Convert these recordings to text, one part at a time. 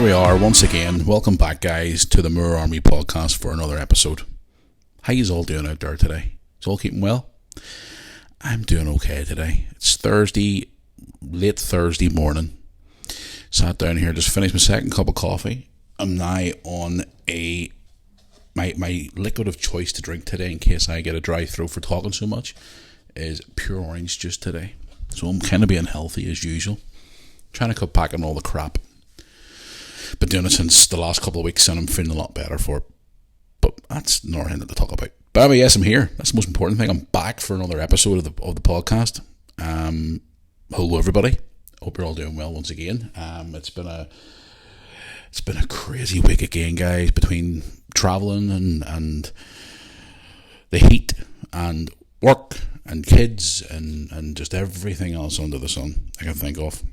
here we are once again. Welcome back, guys, to the Moor Army podcast for another episode. How you all doing out there today? Is all keeping well? I'm doing okay today. It's Thursday, late Thursday morning. Sat down here, just finished my second cup of coffee. I'm now on my liquid of choice to drink today in case I get a dry throat for talking so much is pure orange juice today. So I'm kind of being healthy as usual. Trying to cut back on all the crap. Been doing it since the last couple of weeks and I'm feeling a lot better for it. But that's nothing to talk about. But anyway, yes, I'm here. That's the most important thing. I'm back for another episode of the podcast. Hello everybody. Hope you're all doing well once again. It's been a crazy week again, guys, between travelling and the heat and work and kids and just everything else under the sun I can think of.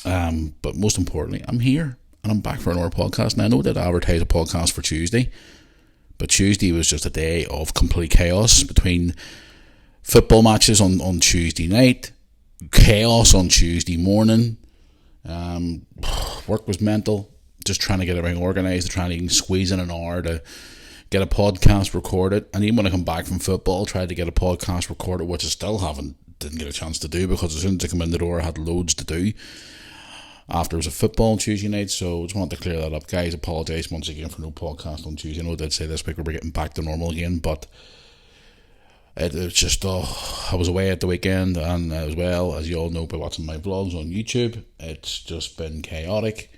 But most importantly, I'm here and I'm back for another podcast. Now, I know that I advertised a podcast for Tuesday, but Tuesday was just a day of complete chaos between football matches on Tuesday night, chaos on Tuesday morning. Work was mental, just trying to get everything organised, trying to even squeeze in an hour to get a podcast recorded. And even when I come back from football, tried to get a podcast recorded, which I still didn't get a chance to do because as soon as I come in the door, I had loads to do. After it was a football on Tuesday night, so I just wanted to clear that up, guys. Apologise once again for no podcast on Tuesday. I know I did say this week we're getting back to normal again, but it's just, I was away at the weekend, and as well, as you all know by watching my vlogs on YouTube, it's just been chaotic,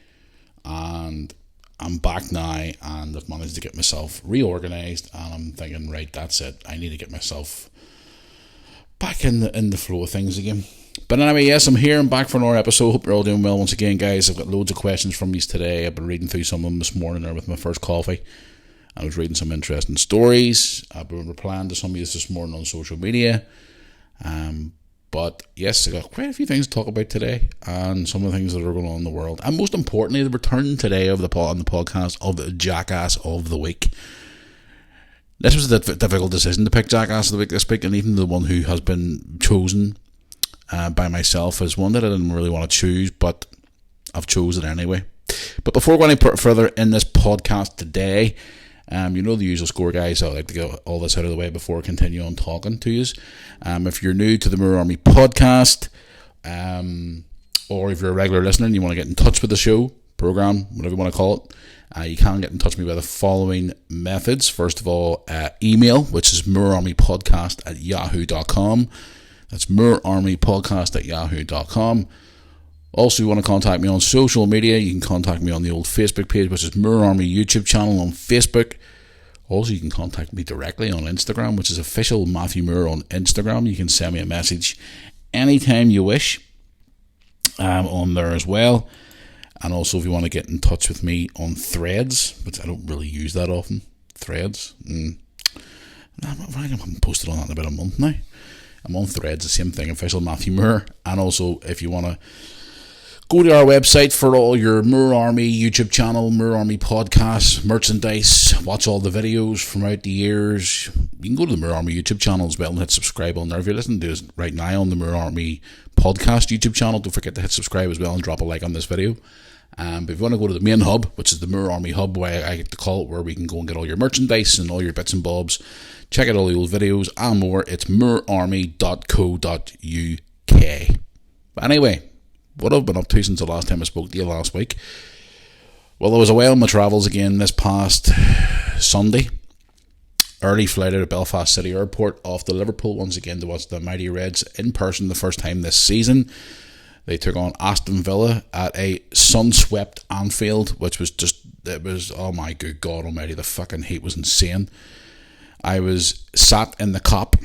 and I'm back now, and I've managed to get myself reorganised, and I'm thinking, right, that's it. I need to get myself back in the flow of things again. But anyway, yes, I'm here. I'm back for another episode. Hope you're all doing well once again, guys. I've got loads of questions from you today. I've been reading through some of them this morning there with my first coffee. I was reading some interesting stories. I've been replying to some of you this morning on social media. But yes, I got quite a few things to talk about today and some of the things that are going on in the world. And most importantly, the return today on the podcast of the Jackass of the Week. This was a difficult decision to pick Jackass of the Week this week, and even the one who has been chosen by myself is one that I didn't really want to choose, but I've chosen it anyway. But before going any further in this podcast today, you know the usual score, guys. So I'd like to get all this out of the way before I continue on talking to you. If you're new to the Moor Army podcast, or if you're a regular listener and you want to get in touch with the show, program, whatever you want to call it, you can get in touch with me by the following methods. First of all, email, which is moorarmypodcast@yahoo.com. That's moorarmypodcast@yahoo.com. Also, if you want to contact me on social media, you can contact me on the old Facebook page, which is Moor Army YouTube channel on Facebook. Also, you can contact me directly on Instagram, which is official Matthew Moore on Instagram. You can send me a message anytime you wish on there as well. And also, if you want to get in touch with me on Threads, which I don't really use that often, Threads. I haven't posted on that in about a month now. I'm on Threads, the same thing, official Matthew Moore. And also, if you want to go to our website for all your Moor Army YouTube channel, Moor Army podcast, merchandise, watch all the videos from out the years. You can go to the Moor Army YouTube channel as well and hit subscribe on there. If you're listening to this right now on the Moor Army podcast YouTube channel, don't forget to hit subscribe as well and drop a like on this video. But if you want to go to the main hub, which is the Moor Army hub, where I like to call it, where we can go and get all your merchandise and all your bits and bobs, check out all the old videos and more. It's moorarmy.co.uk. But anyway, what I've been up to since the last time I spoke to you last week. Well, I was away on my travels again this past Sunday. Early flight out of Belfast City Airport off to Liverpool once again to watch the Mighty Reds in person the first time this season. They took on Aston Villa at a sun-swept Anfield, which was oh my good God almighty, the fucking heat was insane. I was sat in the cop,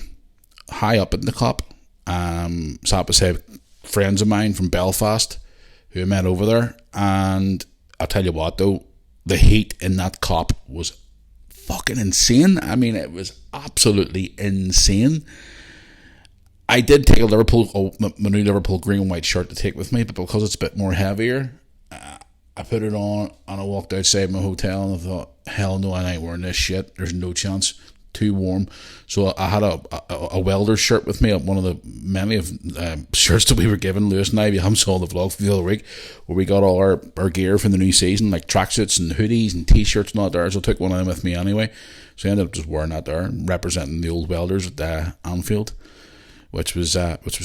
high up in the cop, sat beside friends of mine from Belfast who I met over there, and I'll tell you what though, the heat in that cop was fucking insane. I mean, it was absolutely insane. I did take my new Liverpool green and white shirt to take with me, but because it's a bit more heavier, I put it on and I walked outside my hotel and I thought, hell no, I ain't wearing this shit. There's no chance. too warm. So I had a welder's shirt with me, one of the many of shirts that we were given, Lewis and I. You haven't saw the vlog for the other week, where we got all our gear for the new season, like tracksuits and hoodies and t-shirts and all that there. So I took one of them with me anyway. So I ended up just wearing that there, representing the old welders at Anfield, which was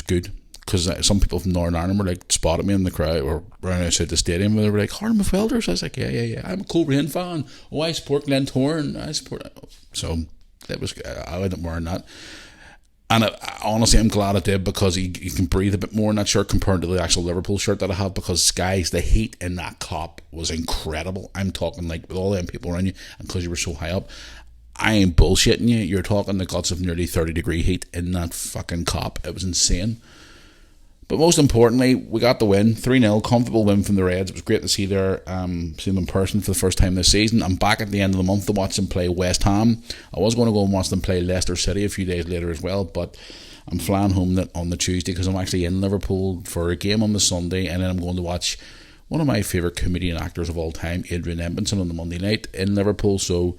good. Because some people from Northern Ireland were like, spotted me in the crowd or around outside the stadium, and they were like, Harlem of Welders. I was like, yeah. I'm a Coleraine fan. Oh, I support Glen Torn. I support. So it was. I ended up wearing that, and honestly, I'm glad I did, because you can breathe a bit more in that shirt compared to the actual Liverpool shirt that I have. Because guys, the heat in that cop was incredible. I'm talking like with all them people around you, and because you were so high up. I ain't bullshitting you. You're talking the guts of nearly 30-degree heat in that fucking cop. It was insane. But most importantly, we got the win, 3-0, comfortable win from the Reds. It was great to see them in person for the first time this season. I'm back at the end of the month to watch them play West Ham. I was going to go and watch them play Leicester City a few days later as well, but I'm flying home on the Tuesday because I'm actually in Liverpool for a game on the Sunday, and then I'm going to watch one of my favourite comedian actors of all time, Adrian Edmondson, on the Monday night in Liverpool. So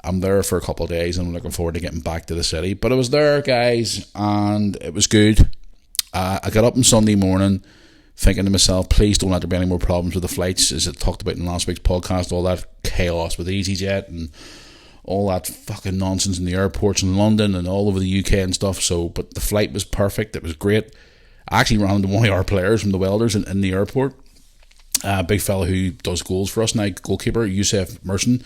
I'm there for a couple of days, and I'm looking forward to getting back to the city. But I was there, guys, and it was good. I got up on Sunday morning thinking to myself, please don't let there be any more problems with the flights, as I talked about in last week's podcast, all that chaos with EasyJet and all that fucking nonsense in the airports in London and all over the UK and stuff. So, but the flight was perfect. It was great. I actually ran into one of our players from the Welders in the airport, a big fella who does goals for us now, goalkeeper, Youssef Merson,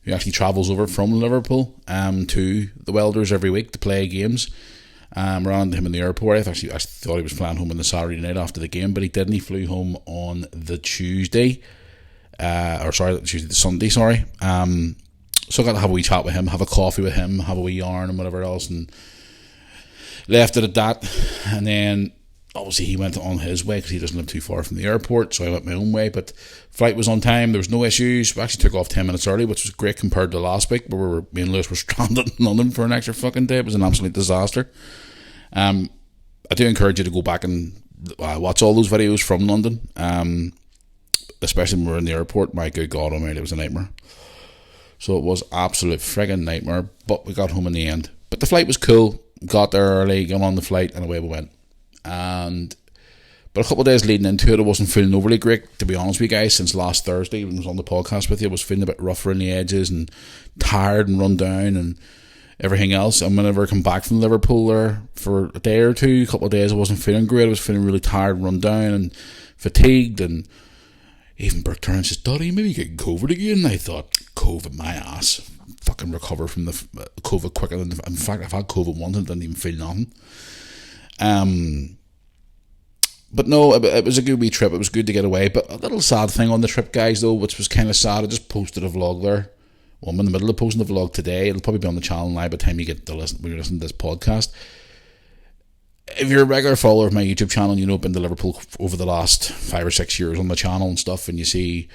who actually travels over from Liverpool to the Welders every week to play games. Ran into him in the airport. I thought he was flying home on the Saturday night after the game, but he didn't. He flew home on the Tuesday, the Sunday. So I got to have a wee chat with him, have a coffee with him, have a wee yarn and whatever else, and left it at that. And then obviously he went on his way because he doesn't live too far from the airport, so I went my own way. But flight was on time. There was no issues. We actually took off 10 minutes early, which was great compared to last week, where me and Lewis were stranded in London for an extra fucking day. It was an absolute disaster. I do encourage you to go back and watch all those videos from London, especially when we were in the airport. My good God almighty, it was a nightmare. So it was absolute friggin' nightmare, but we got home in the end. But the flight was cool. Got there early, got on the flight, and away we went. But a couple of days leading into it, I wasn't feeling overly great, to be honest with you guys. Since last Thursday when I was on the podcast with you, I was feeling a bit rough around the edges and tired and run down and everything else. And whenever I come back from Liverpool there for a day or two, a couple of days, I wasn't feeling great. I was feeling really tired, run down and fatigued. And even Brooke turned and says, Dotty, maybe you get COVID again. And I thought, COVID, my ass. Fucking recover from the COVID quicker than... In fact, I've had COVID once and didn't even feel nothing. But no, it was a good wee trip. It was good to get away. But a little sad thing on the trip, guys, though, which was kind of sad. I just posted a vlog there. Well, I'm in the middle of posting the vlog today. It'll probably be on the channel now by the time you get to listen when you listen to this podcast. If you're a regular follower of my YouTube channel, you know I've been to Liverpool over the last 5 or 6 years on the channel and stuff, and you see,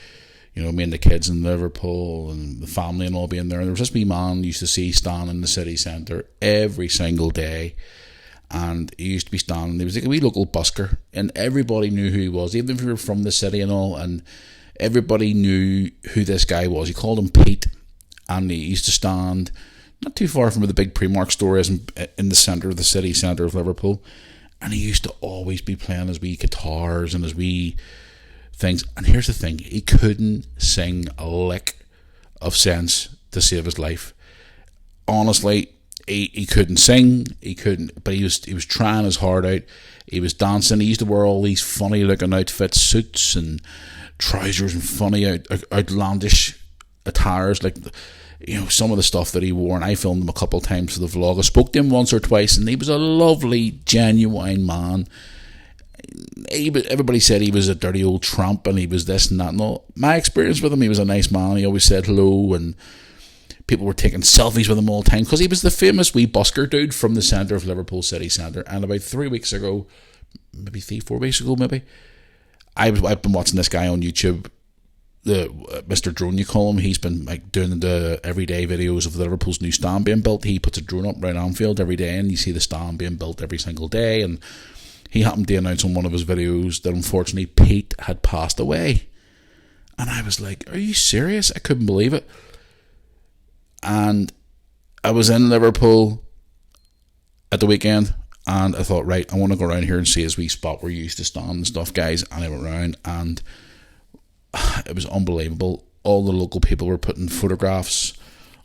you know, me and the kids in Liverpool and the family and all being there. And there was this wee man used to see standing in the city centre every single day. And he used to be standing, he was like a wee local busker, and everybody knew who he was, even if you were from the city and all, and everybody knew who this guy was. He called him Pete, and he used to stand not too far from where the big Primark store is in the centre of the city centre of Liverpool, and he used to always be playing his wee guitars and his wee things. And here's the thing, he couldn't sing a lick of sense to save his life. Honestly, he couldn't sing, but he was trying his heart out. He was dancing. He used to wear all these funny looking outfits, suits and trousers and funny outlandish attires, like, you know, some of the stuff that he wore. And I filmed him a couple of times for the vlog. I spoke to him once or twice, and he was a lovely, genuine man. Everybody said he was a dirty old tramp and he was this and that. No, my experience with him, he was a nice man. He always said hello, and people were taking selfies with him all the time because he was the famous wee busker dude from the centre of Liverpool city centre. And about 3 weeks ago, maybe 4 weeks ago, I've been watching this guy on YouTube, the Mr. Drone, you call him. He's been like doing the everyday videos of Liverpool's new stand being built. He puts a drone up around Anfield every day, and you see the stand being built every single day. And he happened to announce on one of his videos that unfortunately Pete had passed away. And I was like, are you serious? I couldn't believe it. And I was in Liverpool at the weekend, and I thought, right, I want to go around here and see this wee spot where you used to stand and stuff, guys. And I went around, and it was unbelievable. All the local people were putting photographs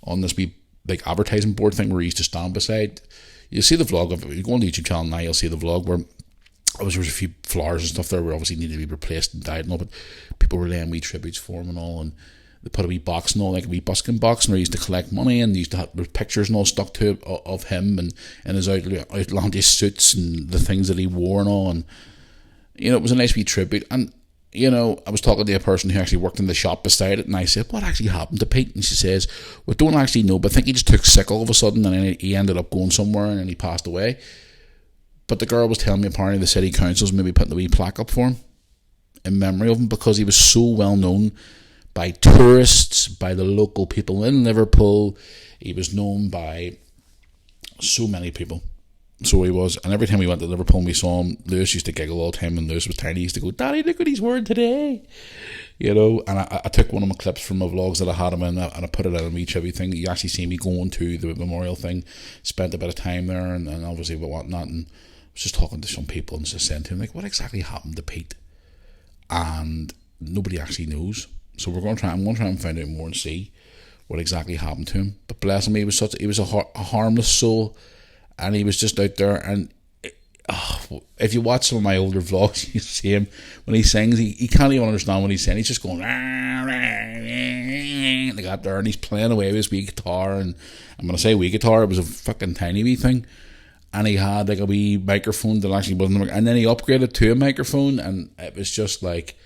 on this wee big advertising board thing where we used to stand beside. You'll see the vlog of it. You go on the YouTube channel now, you'll see the vlog where there was a few flowers and stuff there where obviously needed to be replaced and died and all, but people were laying wee tributes for him and all, and they put a wee box and all, like a wee busking box, and they used to collect money, and they used to have pictures and all stuck to it of him and his outlandish suits and the things that he wore and all, and it was a nice wee tribute. And I was talking to a person who actually worked in the shop beside it, and I said, what actually happened to Pete? And she says, we don't actually know, but I think he just took sick all of a sudden, and then he ended up going somewhere, and then he passed away. But the girl was telling me apparently the city council's maybe putting a wee plaque up for him in memory of him, because he was so well known by tourists, by the local people in Liverpool. He was known by so many people. So he was, and every time we went to Liverpool and we saw him, Lewis used to giggle all the time, and Lewis was tiny. He used to go, Daddy, look what he's wearing today. And I took one of my clips from my vlogs that I had him in, and I put it out on each everything. You actually see me going to the memorial thing, spent a bit of time there, and obviously whatnot, and I was just talking to some people and just saying to him, like, what exactly happened to Pete? And nobody actually knows. So I'm going to try and find out more and see what exactly happened to him. But bless him, he was a harmless soul, and he was just out there. And if you watch some of my older vlogs, you see him when he sings. He can't even understand what he's saying. He's just going like that there, and he's playing away with his wee guitar. And I'm going to say wee guitar. It was a fucking tiny wee thing, and he had like a wee microphone that actually wasn't. And then he upgraded to a microphone, and it was just like,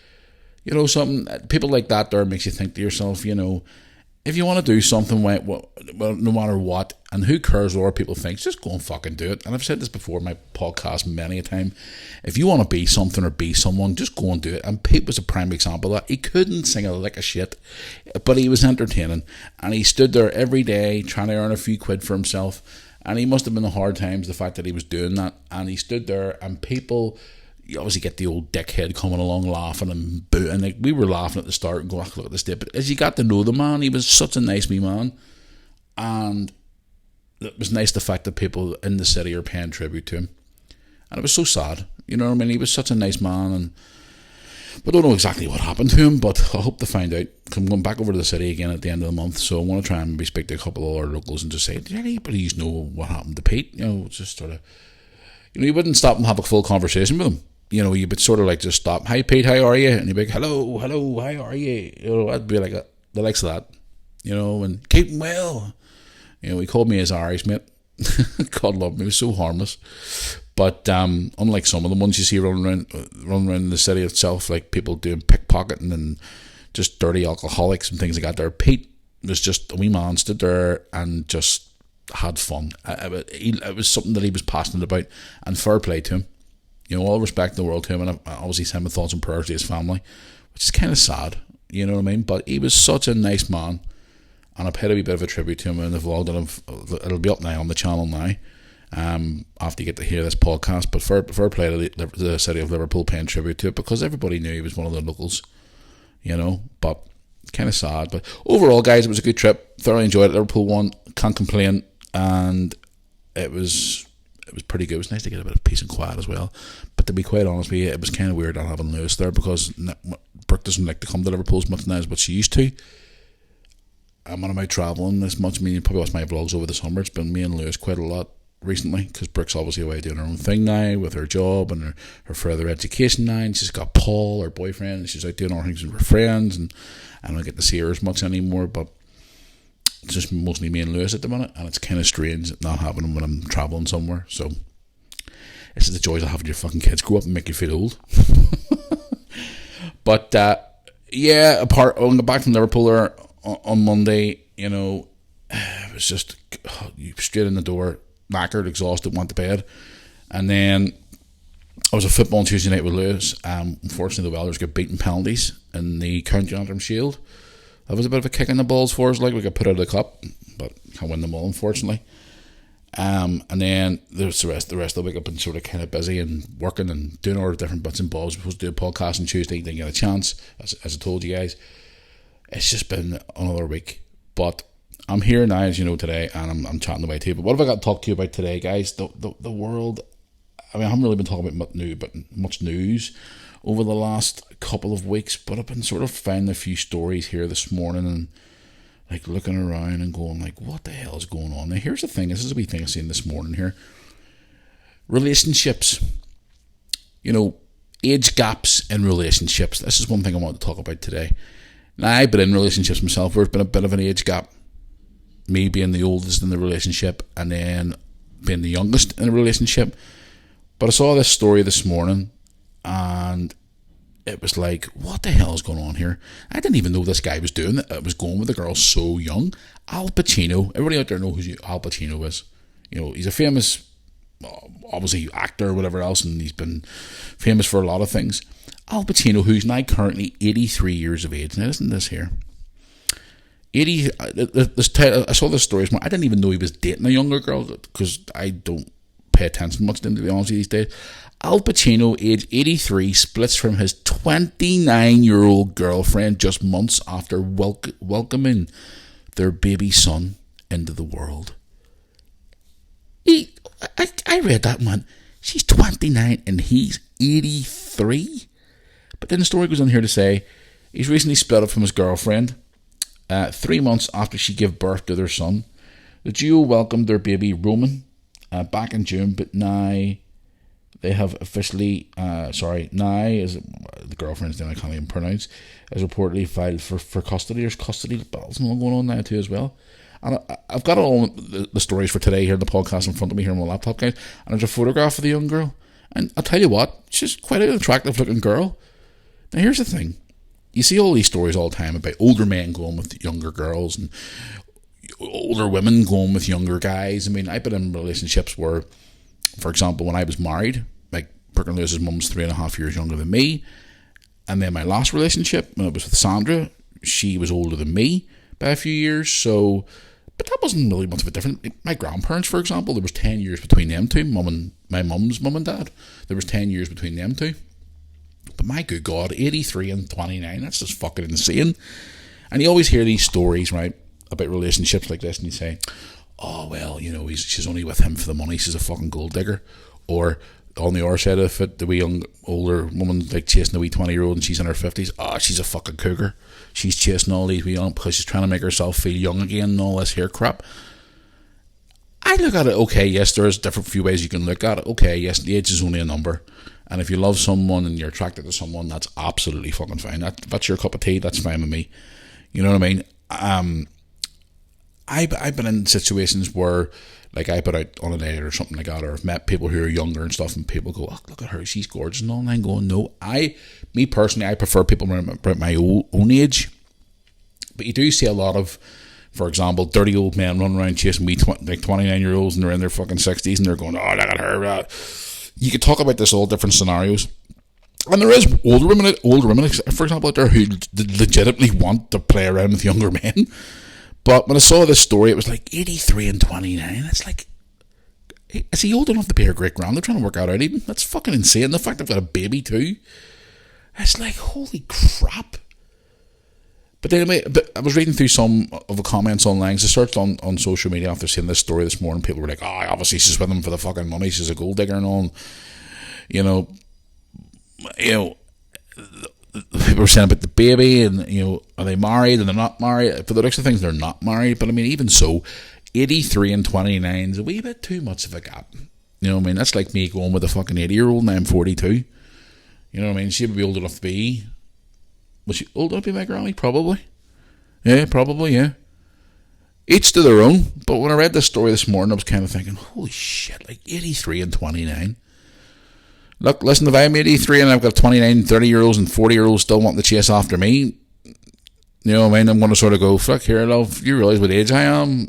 something. People like that there makes you think to yourself, if you want to do something, well, no matter what, and who cares what people think, just go and fucking do it. And I've said this before in my podcast many a time. If you want to be something or be someone, just go and do it. And Pete was a prime example of that. He couldn't sing a lick of shit, but he was entertaining. And he stood there every day trying to earn a few quid for himself. And he must have been the hard times, the fact that he was doing that. And he stood there, and people... You obviously get the old dickhead coming along laughing and booing. Like, we were laughing at the start and going, look at this dip. But as you got to know the man, he was such a nice wee man. And it was nice the fact that people in the city are paying tribute to him. And it was so sad. You know what I mean? He was such a nice man. But I don't know exactly what happened to him, but I hope to find out. I'm going back over to the city again at the end of the month, so I want to try and maybe speak to a couple of our locals and just say, did anybody know what happened to Pete? Just sort of... you wouldn't stop and have a full conversation with him. You would sort of like just stop. Hi Pete, how are you? And you'd be like, hello, how are you? I'd be like the likes of that. And keep him well. He called me his Irish mate. God love him, he was so harmless. But unlike some of the ones you see running around the city itself, like people doing pickpocketing and just dirty alcoholics and things like that, there, Pete was just a wee man, stood there and just had fun. It was something that he was passionate about, and fair play to him. All respect in the world to him, and I obviously send my thoughts and prayers to his family, which is kind of sad, you know what I mean? But he was such a nice man, and I paid a wee bit of a tribute to him in the vlog that it'll be up now on the channel now, after you get to hear this podcast. But fair play to the city of Liverpool paying tribute to it, because everybody knew he was one of the locals, but kind of sad. But overall, guys, it was a good trip. Thoroughly enjoyed it. Liverpool won, can't complain, and it was pretty good. It was nice to get a bit of peace and quiet as well. But to be quite honest with you, it was kind of weird not having Lewis there, because Brooke doesn't like to come to Liverpool as much now as what she used to. And when I'm out travelling this much, you probably watch my vlogs over the summer, it's been me and Lewis quite a lot recently, because Brooke's obviously away doing her own thing now with her job and her further education now, and she's got Paul, her boyfriend, and she's out doing all things with her friends, and I don't get to see her as much anymore, but it's just mostly me and Lewis at the minute, and it's kind of strange not having him when I'm travelling somewhere. So this is the joys of having your fucking kids grow up and make you feel old. But apart, when I got back from Liverpool there on Monday, it was just straight in the door, knackered, exhausted, went to bed. And then I was at football on Tuesday night with Lewis. Unfortunately, the Welders got beaten penalties in the County Antrim Shield. That was a bit of a kick in the balls for us, like we got put out of the cup, but can't win them all, unfortunately. And then there's the rest of the week I've been sort of kind of busy and working and doing all the different bits and bobs. I was supposed to do a podcast on Tuesday, didn't get a chance, as I told you guys. It's just been another week, but I'm here now, as you know, today, and I'm chatting away to you. But what have I got to talk to you about today, guys? The world. I mean, I haven't really been talking about much news over the last couple of weeks, but I've been sort of finding a few stories here this morning and like looking around and going like, what the hell is going on? Now, here's the thing. This is a wee thing I seen this morning here. Relationships. Age gaps in relationships. This is one thing I want to talk about today. Now, I've been in relationships myself. There's been a bit of an age gap. Me being the oldest in the relationship and then being the youngest in the relationship. But I saw this story this morning and it was like, what the hell is going on here? I didn't even know this guy was doing it. It was going with a girl so young. Al Pacino. Everybody out there knows who Al Pacino is. He's a famous, obviously, actor or whatever else, and he's been famous for a lot of things. Al Pacino, who's now currently 83 years of age. Now, isn't this here? I saw this story this morning. I didn't even know he was dating a younger girl because I don't pay attention much to him, to be honest with you, these days. Al Pacino, age 83, splits from his 29-year-old girlfriend just months after welcoming their baby son into the world. I read that, man. She's 29 and he's 83. But then the story goes on here to say he's recently split up from his girlfriend 3 months after she gave birth to their son. The duo welcomed their baby Roman back in June, but now they have officially, now is the girlfriend's name I can't even pronounce, has reportedly filed for custody. There's custody battles going on now too as well. And I've got all the stories for today here in the podcast in front of me here on my laptop, guys. And there's a photograph of the young girl. And I'll tell you what, she's quite an attractive looking girl. Now here's the thing. You see all these stories all the time about older men going with younger girls and older women going with younger guys. I mean, I've been in relationships where, for example, when I was married, like Brooke and Lewis's mum's 3.5 years younger than me. And then my last relationship, when it was with Sandra, she was older than me by a few years. So, but that wasn't really much of a difference. My grandparents, for example, there was 10 years between them two, my mum's mum and dad. There was 10 years between them two. But my good God, 83 and 29, that's just fucking insane. And you always hear these stories, right, about relationships like this, and you say, oh, well, she's only with him for the money, she's a fucking gold digger. Or on the other side of it, the wee young, older woman, like chasing a wee 20-year-old and she's in her 50s, she's a fucking cougar. She's chasing all these wee young, because she's trying to make herself feel young again and all this hair crap. I look at it, okay, yes, there's different few ways you can look at it. Okay, yes, the age is only a number. And if you love someone and you're attracted to someone, that's absolutely fucking fine. That's your cup of tea, that's fine with me. You know what I mean? I've been in situations where, like, I put out on a date or something like that, or I've met people who are younger and stuff, and people go, oh, look at her, she's gorgeous and all, and I'm going, no. Me personally, I prefer people around my own age. But you do see a lot of, for example, dirty old men running around chasing me, like 29-year-olds, and they're in their fucking 60s, and they're going, oh, look at her. You could talk about this all different scenarios. And there is older women, for example, out there who legitimately want to play around with younger men. But when I saw this story, it was like 83 and 29. It's like, is he old enough to be her great grand? They're trying to work out even. That's fucking insane. The fact they've got a baby too. It's like, holy crap. But anyway, I was reading through some of the comments online. So I searched on social media after seeing this story this morning. People were like, obviously she's with him for the fucking money. She's a gold digger and all. People were saying about the baby and, are they married and they're not married? For the looks of things, they're not married. But I mean, even so, 83 and 29 is a wee bit too much of a gap. You know what I mean? That's like me going with a fucking 80-year-old and I'm 42. You know what I mean? She would be old enough to be... Was she old enough to be my granny? Probably. Yeah, probably, yeah. Each to their own. But when I read this story this morning, I was kind of thinking, holy shit, like 83 and 29. Look, listen, if I'm 83 and I've got 29, 30-year-olds and 40-year-olds still wanting to chase after me, you know what I mean? I'm going to sort of go, fuck, here, love, you realise what age I am?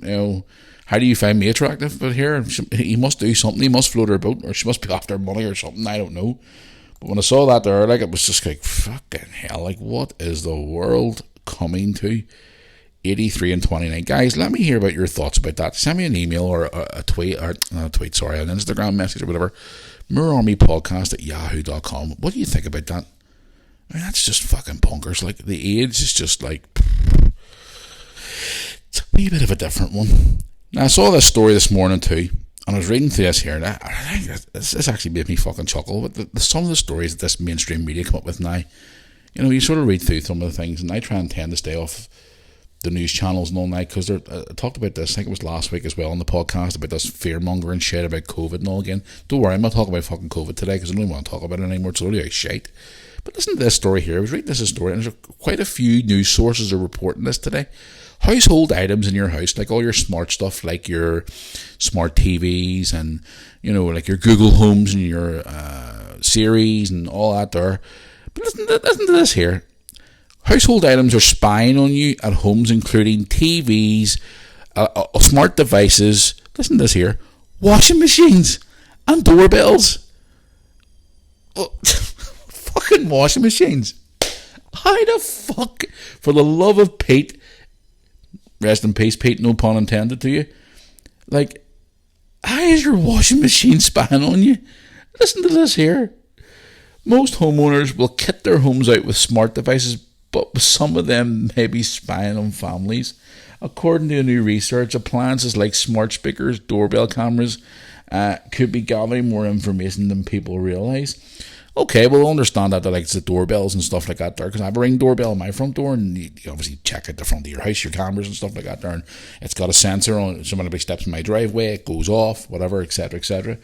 How do you find me attractive? But here, he must do something. He must float her boat, or she must be after money or something. I don't know. But when I saw that there, like, it was just like, fucking hell, like, what is the world coming to? 83 and 29. Guys, let me hear about your thoughts about that. Send me an email or a tweet, or not a tweet, sorry, an Instagram message or whatever. mirrorarmypodcast@yahoo.com. What do you think about that? I mean, that's just fucking bonkers. Like, the age is just like, wee bit of a different one. Now, I saw this story this morning too, and I was reading through this here, and I think this actually made me fucking chuckle. But some of the stories that this mainstream media come up with now, you sort of read through some of the things, and I try and tend to stay off the news channels and all night, because I talked about this, I think it was last week as well on the podcast, about this fear-mongering shit about COVID and all again. Don't worry, I'm not talking about fucking COVID today, because I don't even want to talk about it anymore. It's only shite. But listen to this story here. I was reading this story, and there's quite a few news sources are reporting this today. Household items in your house, like all your smart stuff, like your smart TVs and, like your Google Homes and your Siris and all that there. But listen to this here. Household items are spying on you at homes, including TVs, smart devices, listen to this here, washing machines and doorbells. Oh, fucking washing machines. How the fuck, for the love of Pete, rest in peace Pete, no pun intended to you, like, how is your washing machine spying on you? Listen to this here. Most homeowners will kit their homes out with smart devices, but some of them may be spying on families. According to new research, appliances like smart speakers, doorbell cameras could be gathering more information than people realise. Okay, we'll understand that, like the doorbells and stuff like that there, because I have a Ring doorbell on my front door, and you obviously check out the front of your house, your cameras and stuff like that there, and it's got a sensor on it. Somebody steps in my driveway, it goes off, whatever, etc., etc.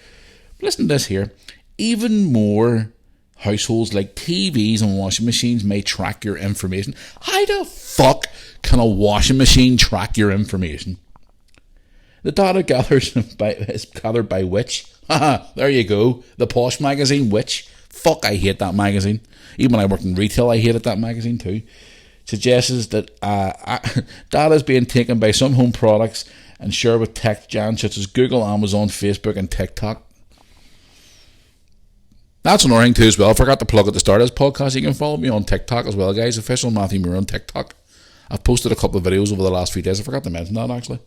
But listen to this here. Even more households like TVs and washing machines may track your information. How the fuck can a washing machine track your information? The data is gathered by Which. Haha, there you go. The posh magazine, Which. Fuck, I hate that magazine. Even when I worked in retail, I hated that magazine too. Suggests that data is being taken by some home products and shared with tech giants such as Google, Amazon, Facebook, and TikTok. That's another thing too as well. I forgot to plug at the start of this podcast. You can follow me on TikTok as well, guys. Official Matthew Moore on TikTok. I've posted a couple of videos over the last few days. I forgot to mention that actually.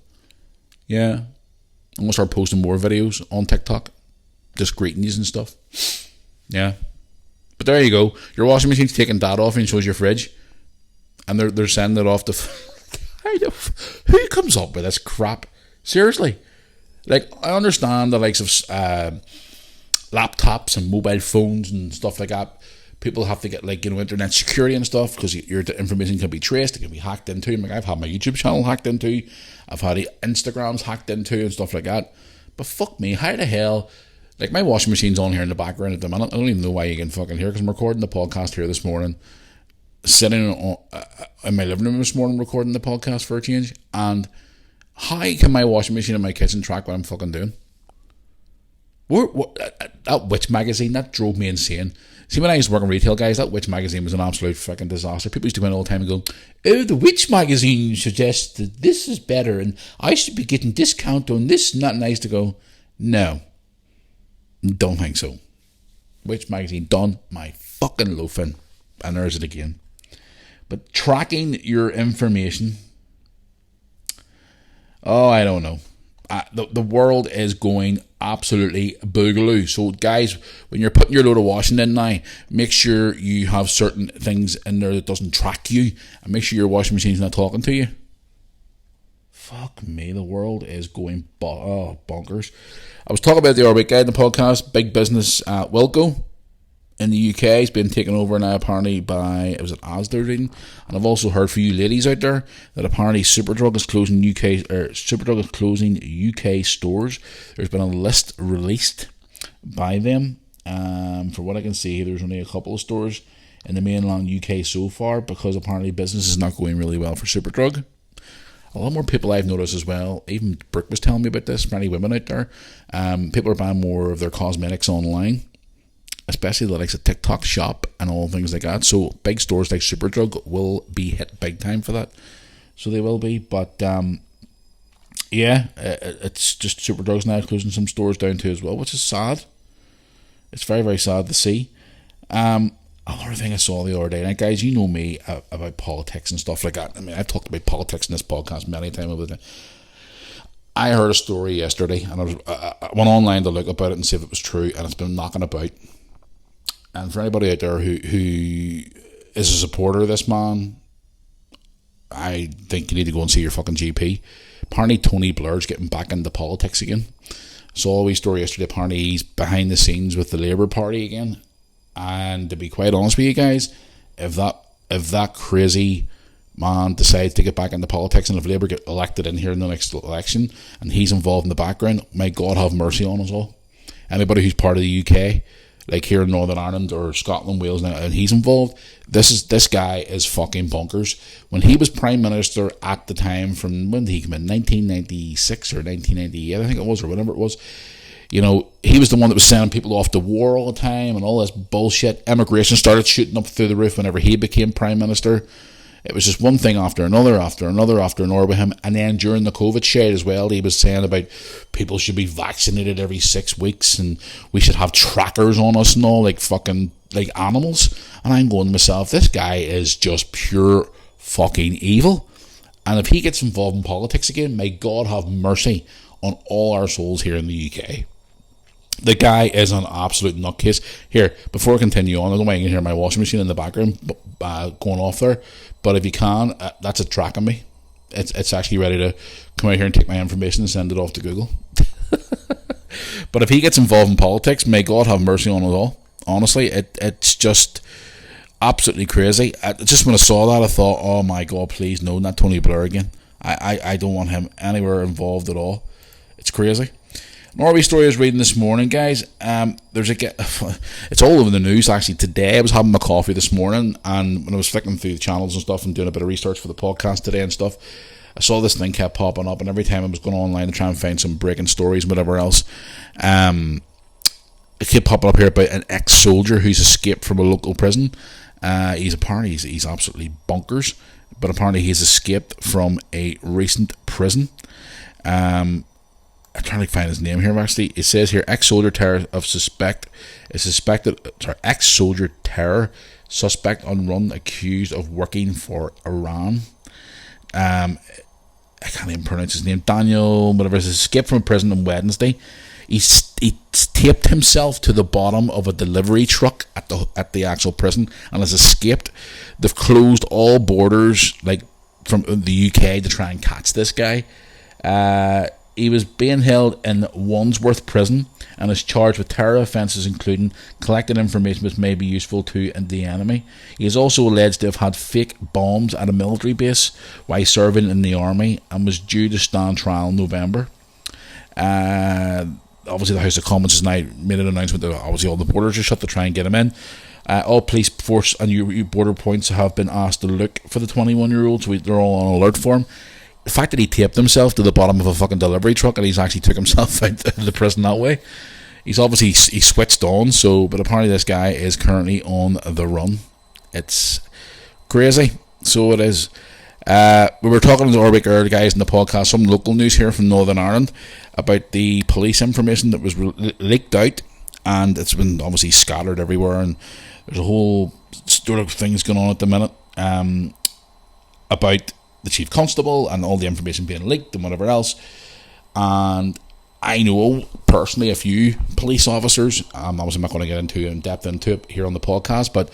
Yeah. I'm going to start posting more videos on TikTok. Just greeting you and stuff. Yeah. But there you go. Your washing machine's taking that off and shows your fridge. And they're sending it off to... Who comes up with this crap? Seriously. Like, I understand the likes of laptops and mobile phones and stuff like that. People have to get, like, internet security and stuff, because your information can be traced. It can be hacked into. Like, I've had my YouTube channel hacked into. I've had Instagrams hacked into and stuff like that. But fuck me, how the hell... Like, my washing machine's on here in the background at the minute. I don't even know why you can fucking hear, because I'm recording the podcast here this morning, sitting in my living room this morning recording the podcast for a change. And how can my washing machine in my kitchen track what I'm fucking doing? That Which magazine, that drove me insane. See, when I used to work in retail, guys, that Which magazine was an absolute fucking disaster. People used to go in all the time and go, oh, the Which magazine suggests that this is better and I should be getting discount on this and that. And I used to go, no, don't think so. Which magazine done my fucking loafing. And there's it again. But tracking your information, oh, I don't know. The world is going absolutely boogaloo. So, guys, when you're putting your load of washing in now, make sure you have certain things in there that doesn't track you, and make sure your washing machine's not talking to you. Fuck me, the world is going bonkers. I was talking about the R.I.P guy in the podcast. Big business Wilco in the UK has been taken over now apparently by, it was an Asda reading, and I've also heard for you ladies out there that apparently Superdrug is closing UK stores. There's been a list released by them. For what I can see, there's only a couple of stores in the mainland UK so far, because apparently business is not going really well for Superdrug. A lot more people I've noticed as well, even Brooke was telling me about this, for any women out there, people are buying more of their cosmetics online, especially the likes of TikTok Shop and all things like that. So big stores like Superdrug will be hit big time for that. So they will be. But yeah, it's just Superdrug's now closing some stores down too as well, which is sad. It's very, very sad to see. Another thing I saw the other day, and guys, you know me about politics and stuff like that. I mean, I've talked about politics in this podcast many times over the time. I heard a story yesterday, and I went online to look about it and see if it was true, and it's been knocking about. And for anybody out there who is a supporter of this man, I think you need to go and see your fucking GP. Apparently Tony Blair's getting back into politics again. Saw a wee story yesterday. Apparently he's behind the scenes with the Labour Party again. And to be quite honest with you guys, if that crazy man decides to get back into politics, and if Labour get elected in here in the next election and he's involved in the background, may God have mercy on us all. Anybody who's part of the UK, like here in Northern Ireland or Scotland, Wales now, and he's involved, this guy is fucking bonkers. When he was Prime Minister at the time, from when did he come in, 1996 or 1998 I think it was, or whatever it was, you know, he was the one that was sending people off to war all the time and all this bullshit. Immigration started shooting up through the roof whenever he became Prime Minister. It was just one thing after another with him. And then during the COVID shit as well, he was saying about people should be vaccinated every 6 weeks and we should have trackers on us and all, like fucking like animals. And I'm going to myself, this guy is just pure fucking evil. And if he gets involved in politics again, may God have mercy on all our souls here in the UK. The guy is an absolute nutcase. Here, before I continue on, I don't want you to hear my washing machine in the background going off there. But if you can, that's it tracking me. It's actually ready to come out here and take my information and send it off to Google. But if he gets involved in politics, may God have mercy on us all. Honestly, it's just absolutely crazy. Just when I saw that, I thought, oh my God, please, no, not Tony Blair again. I don't want him anywhere involved at all. It's crazy. An R.I.P. story I was reading this morning, guys. It's all over the news actually today. I was having my coffee this morning, and when I was flicking through the channels and stuff and doing a bit of research for the podcast today and stuff, I saw this thing kept popping up, and every time I was going online to try and find some breaking stories and whatever else, it kept popping up here about an ex-soldier who's escaped from a local prison. He's absolutely bonkers, but apparently he's escaped from a recent prison. I'm trying to find his name here. Actually, it says here ex-soldier terror ex-soldier terror suspect on run accused of working for Iran. I can't even pronounce his name. Daniel, whatever. Has escaped from prison on Wednesday. He taped himself to the bottom of a delivery truck at the actual prison and has escaped. They've closed all borders like from the UK to try and catch this guy. He was being held in Wandsworth Prison and is charged with terror offences including collecting information which may be useful to the enemy. He is also alleged to have had fake bombs at a military base while serving in the army and was due to stand trial in November. Obviously the House of Commons has now made an announcement that obviously all the borders are shut to try and get him in. All police force and border points have been asked to look for the 21-year-old, so they're all on alert for him. The fact that he taped himself to the bottom of a fucking delivery truck and he's actually took himself out of the prison that way, he's switched on. But apparently this guy is currently on the run. It's crazy. So it is. We were talking to the R.I.P. guys in the podcast, some local news here from Northern Ireland about the police information that was leaked out, and it's been obviously scattered everywhere, and there's a whole sort of things going on at the minute about the chief constable and all the information being leaked and whatever else. And I know personally a few police officers. I'm obviously not going to get in depth into it here on the podcast, but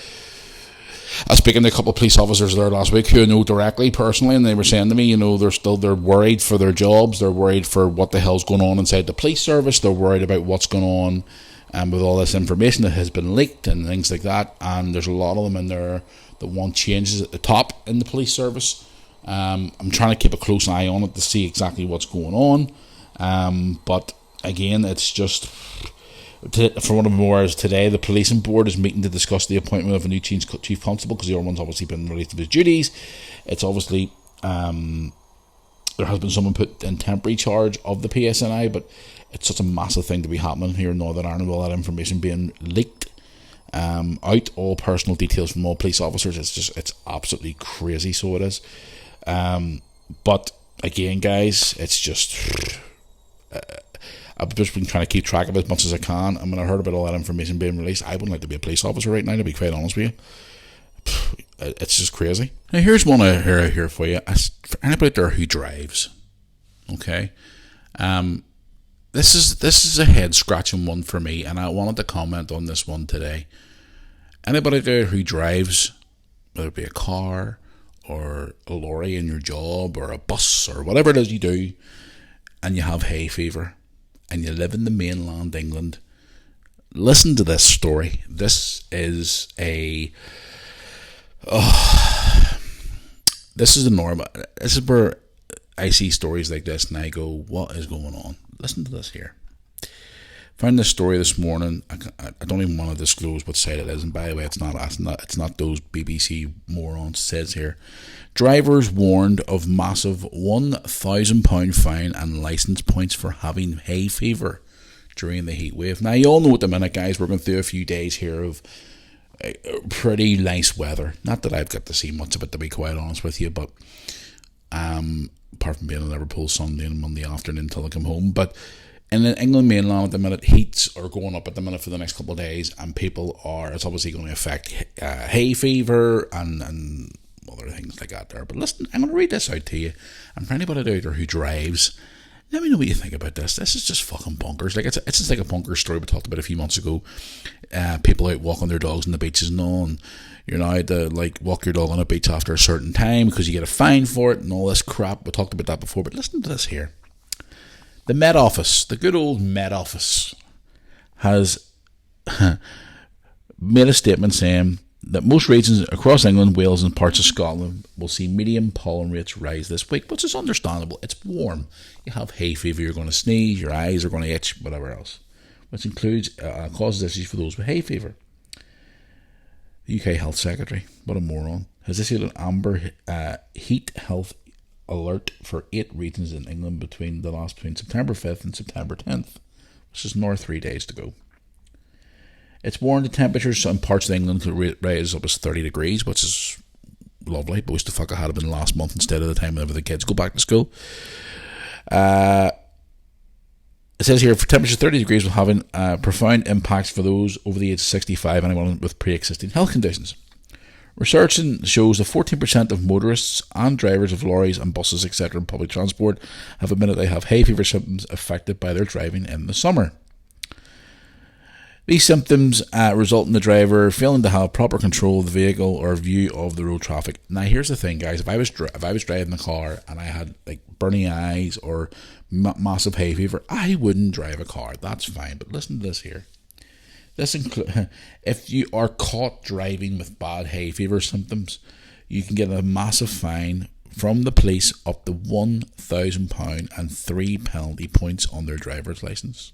I was speaking to a couple of police officers there last week who I know directly personally, and they were saying to me, you know, they're worried for their jobs, they're worried for what the hell's going on inside the police service, they're worried about what's going on with all this information that has been leaked and things like that. And there's a lot of them in there that want changes at the top in the police service. I'm trying to keep a close eye on it to see exactly what's going on, but again, it's just for one of the more today, the policing board is meeting to discuss the appointment of a new chief constable, because the other one's obviously been released of his duties. It's obviously there has been someone put in temporary charge of the PSNI, but it's such a massive thing to be happening here in Northern Ireland with all that information being leaked out, all personal details from all police officers. It's absolutely crazy. So it is. But again, guys, it's just I've just been trying to keep track of it as much as I can. I mean, I heard about all that information being released. I wouldn't like to be a police officer right now, to be quite honest with you. It's just crazy. Now, here's one I hear here for you. For anybody out there who drives, okay, this is a head scratching one for me, and I wanted to comment on this one today. Anybody out there who drives, whether it be a car or a lorry in your job or a bus or whatever it is you do, and you have hay fever and you live in the mainland England, listen to this story. This is this is the norm. This is where I see stories like this and I go, what is going on? Listen to this here. Found this story this morning. I don't even want to disclose what site it is, and by the way, it's not those BBC morons. It says here, drivers warned of massive £1,000 fine and licence points for having hay fever during the heat wave. Now, you all know at the minute, guys, we're going through a few days here of pretty nice weather. Not that I've got to see much of it, to be quite honest with you, but apart from being in Liverpool Sunday and Monday afternoon until I come home, but in the England mainland at the minute, heats are going up at the minute for the next couple of days, and it's obviously going to affect hay fever and other things like that there. But listen, I'm going to read this out to you, and for anybody out there who drives, let me know what you think about this. This is just fucking bonkers. Like, it's just like a bonkers story we talked about a few months ago. People out walking their dogs on the beaches and all, and you're not allowed to walk your dog on a beach after a certain time because you get a fine for it and all this crap. We talked about that before, but listen to this here. The Met Office, the good old Met Office, has made a statement saying that most regions across England, Wales and parts of Scotland will see medium pollen rates rise this week, which is understandable. It's warm. You have hay fever, you're going to sneeze, your eyes are going to itch, whatever else, which includes causes issues for those with hay fever. The UK Health Secretary, what a moron, has issued an amber heat health alert for 8 regions in England between September 5th and September 10th, which is another 3 days to go. It's warned the temperatures in parts of England could rise up as 30 degrees, which is lovely, but wish the fuck I had it been last month instead of the time whenever the kids go back to school. It says here, for temperatures 30 degrees will have profound impacts for those over the age of 65 and anyone with pre-existing health conditions. Research shows that 14% of motorists and drivers of lorries and buses, etc. in public transport have admitted they have hay fever symptoms affected by their driving in the summer. These symptoms result in the driver failing to have proper control of the vehicle or view of the road traffic. Now, here's the thing, guys. If I was driving the car and I had burning eyes or massive hay fever, I wouldn't drive a car. That's fine. But listen to this here. If you are caught driving with bad hay fever symptoms, you can get a massive fine from the police up to £1,000 and 3 penalty points on their driver's licence.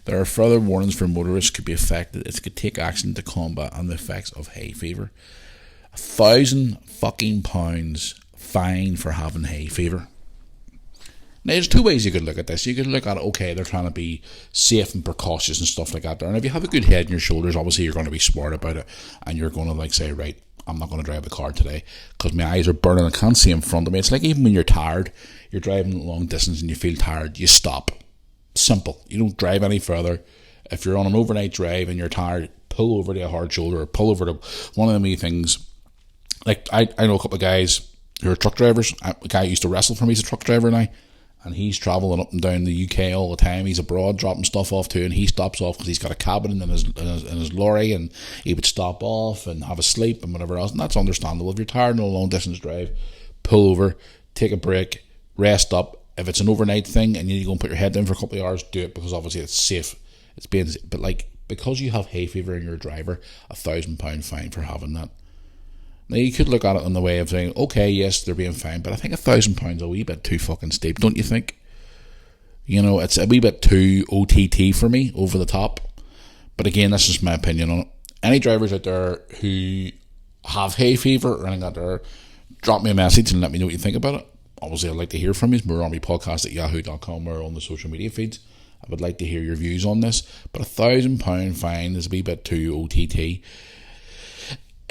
There are further warnings for motorists could be affected. It could take action to combat the effects of hay fever. £1,000 fine for having hay fever. Now, there's 2 ways you could look at this. You could look at it, okay, they're trying to be safe and precautious and stuff like that there. And if you have a good head on your shoulders, obviously you're going to be smart about it. And you're going to say, right, I'm not going to drive the car today because my eyes are burning. I can't see in front of me. It's like even when you're tired, you're driving a long distance and you feel tired, you stop. Simple. You don't drive any further. If you're on an overnight drive and you're tired, pull over to a hard shoulder or pull over to one of the many things. Like, I know a couple of guys who are truck drivers. A guy used to wrestle for me, he's a truck driver now. And he's travelling up and down the UK all the time. He's abroad dropping stuff off too, and he stops off because he's got a cabin in his lorry, and he would stop off and have a sleep and whatever else. And that's understandable. If you're tired on a long distance drive, pull over, take a break, rest up. If it's an overnight thing and you go and put your head down for a couple of hours, do it because obviously it's safe. But because you have hay fever and you're a driver, £1,000 fine for having that. Now, you could look at it in the way of saying, okay, yes, they're being fined, but I think £1,000 a wee bit too fucking steep, don't you think? You know, it's a wee bit too OTT for me, over the top. But again, that's just my opinion on it. Any drivers out there who have hay fever or anything out there, drop me a message and let me know what you think about it. Obviously, I'd like to hear from you. We're on podcast@yahoo.com or on the social media feeds. I would like to hear your views on this. But £1,000 fine is a wee bit too OTT.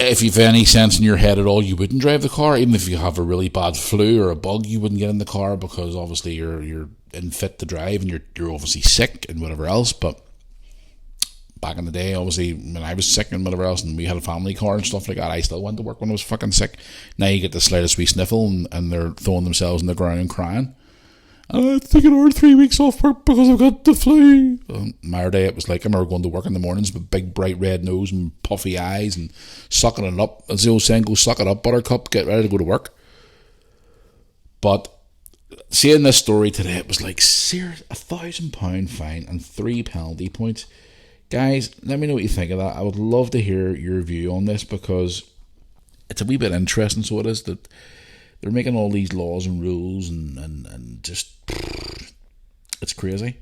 If you've any sense in your head at all, you wouldn't drive the car. Even if you have a really bad flu or a bug, you wouldn't get in the car because obviously you're unfit to drive and you're obviously sick and whatever else. But back in the day, obviously, when I was sick and whatever else, and we had a family car and stuff like that, I still went to work when I was fucking sick. Now you get the slightest wee sniffle and they're throwing themselves in the ground and crying. I'm taking over 3 weeks off work because I've got the flu. My day, it was like I remember going to work in the mornings with big bright red nose and puffy eyes and sucking it up. As the old saying goes, suck it up, buttercup, get ready to go to work. But seeing this story today, it was like, serious, £1,000 fine and 3 penalty points. Guys, let me know what you think of that. I would love to hear your view on this, because it's a wee bit interesting. So it is that they're making all these laws and rules and just, it's crazy.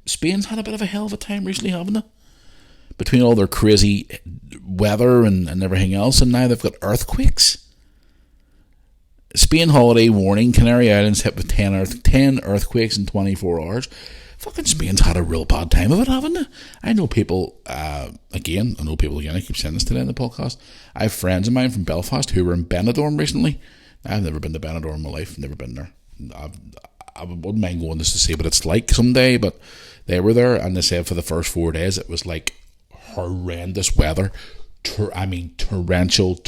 Spain's had a bit of a hell of a time recently, haven't they? Between all their crazy weather and everything else, and now they've got earthquakes. Spain holiday warning, Canary Islands hit with 10 earthquakes in 24 hours. Fucking Spain's had a real bad time of it, haven't they? I know people, I keep saying this today in the podcast. I have friends of mine from Belfast who were in Benidorm recently. I've never been to Benidorm in my life, never been there. I wouldn't mind going just to see what it's like someday, but they were there, and they said for the first 4 days it was like horrendous weather. Torrential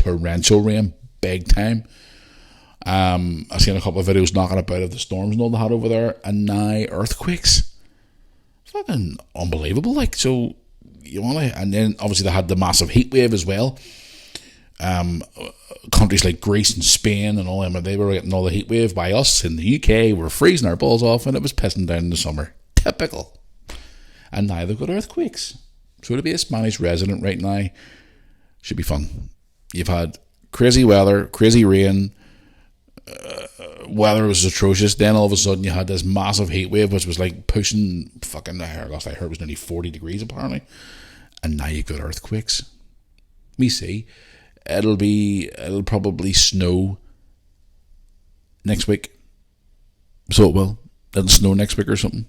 rain, big time. I've seen a couple of videos knocking about of the storms and all they had over there, and now earthquakes. Fucking unbelievable. Like, so you want to, and then obviously they had the massive heat wave as well. Countries like Greece and Spain and all them, they were getting all the heat wave. By us in the UK, we're freezing our balls off, and it was pissing down in the summer. Typical. And now they've got earthquakes. So to be a Spanish resident right now should be fun. You've had crazy weather, crazy rain. Weather was atrocious. Then all of a sudden you had this massive heat wave, which was like pushing fucking, last I heard it was nearly 40 degrees apparently. And now you've got earthquakes. We see. It'll probably snow next week. So it will. It'll snow next week or something.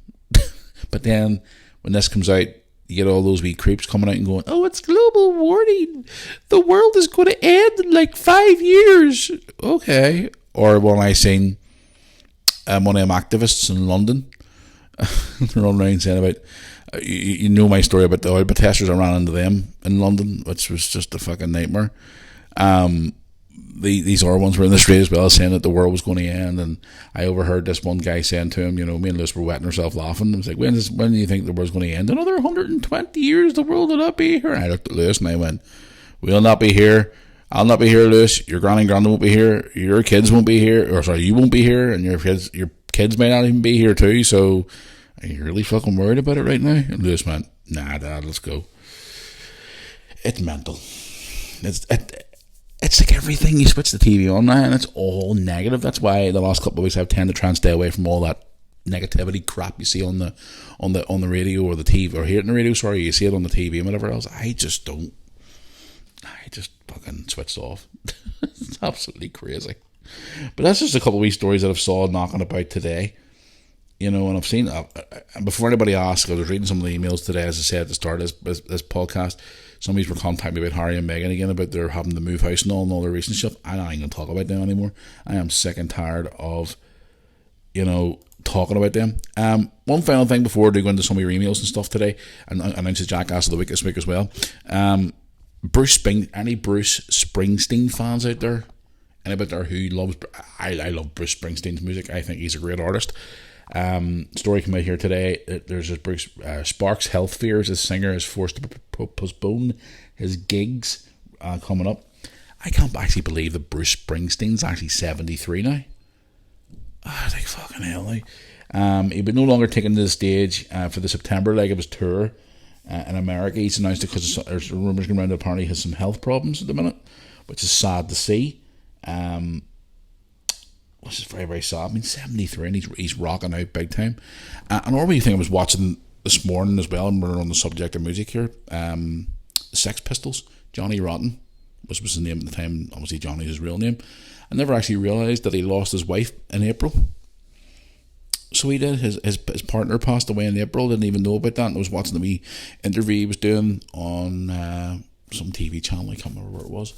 But then when this comes out, you get all those wee creeps coming out and going, oh, it's global warming. The world is going to end in like 5 years. Okay. Or when I seen one of them activists in London, they're all around saying about, you know my story about the oil protesters. I ran into them in London, which was just a fucking nightmare. These other ones were in the street as well, saying that the world was going to end, and I overheard this one guy saying to him, me and Lewis were wetting ourselves laughing. I was like, when do you think the world's going to end? Another 120 years the world will not be here. And I looked at Lewis and I went, we'll not be here. I'll not be here, Lewis. Your granny and granda won't be here. Your kids won't be here. You won't be here, and your kids may not even be here too. So, are you really fucking worried about it right now? And Lewis went, nah, Dad, let's go. It's mental. It's like everything. You switch the TV on now, and it's all negative. That's why the last couple of weeks I've tended to try and stay away from all that negativity crap you see on the radio or the TV, or hear it on the radio. Sorry, you see it on the TV and whatever else. I just fucking switched off. It's absolutely crazy. But that's just a couple of wee stories that I've saw knocking about today. And I've seen, before anybody asks, I was reading some of the emails today, as I said at the start of this podcast. Somebody's were contacting me about Harry and Meghan again, about their having to move house and all their recent stuff. I'm not even going to talk about them anymore. I am sick and tired of, talking about them. One final thing before I do go into some of your emails and stuff today, and announce the Jackass of the Week this week as well. Any Bruce Springsteen fans out there? Anybody there who loves... I love Bruce Springsteen's music. I think he's a great artist. Story came out here today. There's this Bruce Sparks' health fears. His singer is forced to postpone his gigs coming up. I can't actually believe that Bruce Springsteen's actually 73 now. I think fucking hell. He'll be no longer taken to the stage for the September leg of his tour in America. He's announced it because there's rumours going around that apparently he has some health problems at the minute, which is sad to see. Which is very, very sad. 73 and he's rocking out big time. And another thing I was watching this morning as well, and we're on the subject of music here, the Sex Pistols, Johnny Rotten, which was his name at the time. Obviously Johnny's his real name. I never actually realised that he lost his wife in April. So he did. His partner passed away in April. Didn't even know about that. And I was watching the wee interview he was doing on some TV channel. I can't remember where it was.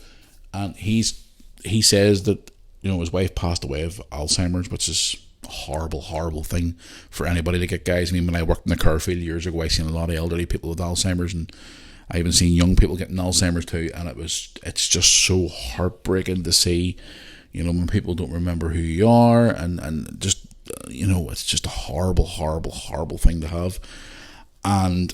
And he says that his wife passed away of Alzheimer's, which is a horrible, horrible thing for anybody to get, guys. When I worked in the car field years ago, I seen a lot of elderly people with Alzheimer's, and I even seen young people getting Alzheimer's too. And it's just so heartbreaking to see, when people don't remember who you are, and just it's just a horrible, horrible, horrible thing to have. And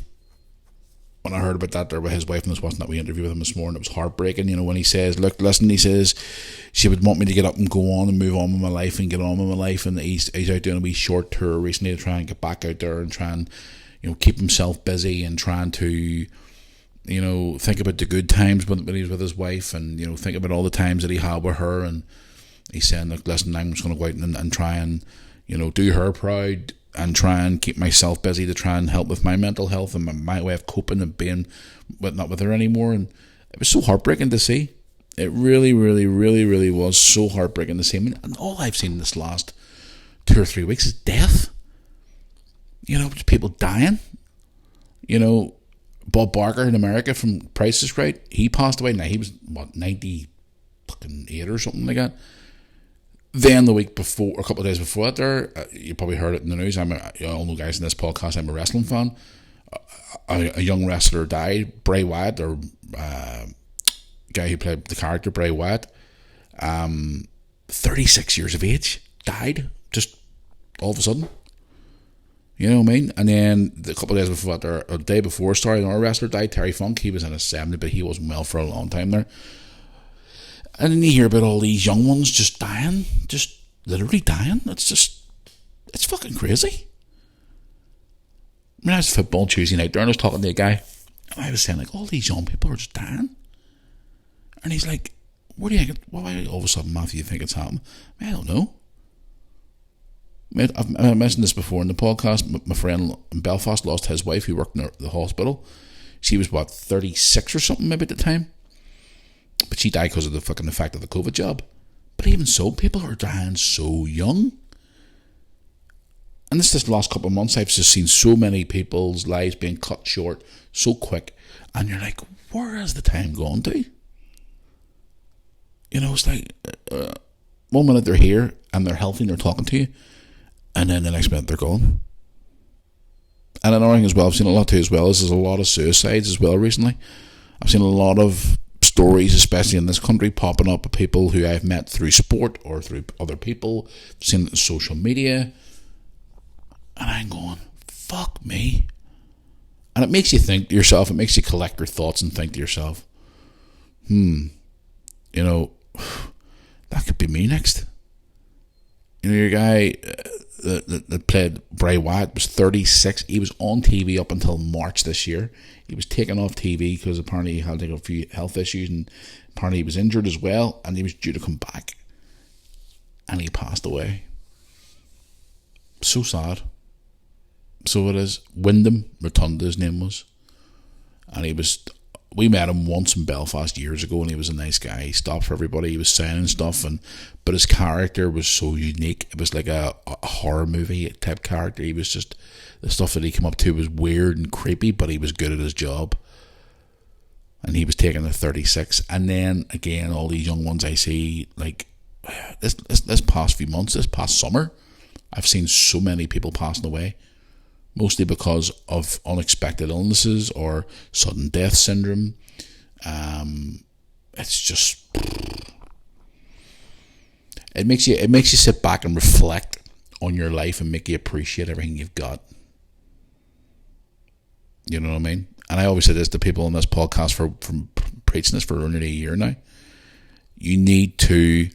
when I heard about that there with his wife, and this wasn't that we interviewed with him this morning, it was heartbreaking. When he says, look, listen, he says, she would want me to get up and go on and move on with my life and get on with my life, and he's out doing a wee short tour recently to try and get back out there and try and, keep himself busy and trying to, think about the good times when he was with his wife, and, think about all the times that he had with her. And he's saying, look, listen, I'm just going to go out and try and, do her proud, and try and keep myself busy to try and help with my mental health and my way of coping and being not with her anymore. And it was so heartbreaking to see. It really, really, really, really was so heartbreaking to see. I mean, and all I've seen in this last 2 or 3 weeks is death. People dying. Bob Barker in America from Price is Right, he passed away. Now, he was, 98 or something like that. Then the week before, or a couple of days before that there, you probably heard it in the news. All know guys in this podcast, I'm a wrestling fan. A young wrestler died, Bray Wyatt, or guy who played the character Bray Wyatt, 36 years of age, died just all of a sudden. You know what I mean? And then a couple of days before that, or a day before, another wrestler died, Terry Funk. He was in his 70s, but he wasn't well for a long time there. And then you hear about all these young ones just dying, just literally dying. It's fucking crazy. I mean, I was at football Tuesday night there, and I was talking to a guy, and I was saying, like, all these young people are just dying. And he's like, what do you think? Why all of a sudden, Matthew, you think it's happening? I mean, I don't know. I mentioned this before in the podcast. My friend in Belfast lost his wife, who worked in the hospital. She was, 36 or something maybe at the time. But she died because of the fucking effect of the COVID job. But even so, people are dying so young. And this last couple of months, I've just seen so many people's lives being cut short so quick. And you're like, where has the time gone to? It's like, 1 minute they're here and they're healthy and they're talking to you. And then the next minute they're gone. And another thing as well, I've seen a lot too as well, is there's a lot of suicides as well recently. I've seen a lot of stories, especially in this country, popping up of people who I've met through sport or through other people. I've seen it on social media, and I'm going, fuck me. And it makes you think to yourself, it makes you collect your thoughts and think to yourself, that could be me next. Your guy that played Bray Wyatt was 36. He was on TV up until March this year. He was taken off TV because apparently he had a few health issues, and apparently he was injured as well, and he was due to come back. And he passed away. So sad. So it is. Wyndham Rotunda, his name was. And we met him once in Belfast years ago, and he was a nice guy. He stopped for everybody. He was signing stuff, but his character was so unique. It was like a horror movie type character. He was just, the stuff that he came up to was weird and creepy, but he was good at his job. And he was taken at 36. And then again, all these young ones I see, like this past few months, this past summer, I've seen so many people passing away. Mostly because of unexpected illnesses or sudden death syndrome. It's just, it makes you sit back and reflect on your life and make you appreciate everything you've got. You know what I mean? And I always say this to people on this podcast from preaching this for nearly a year now. You need to,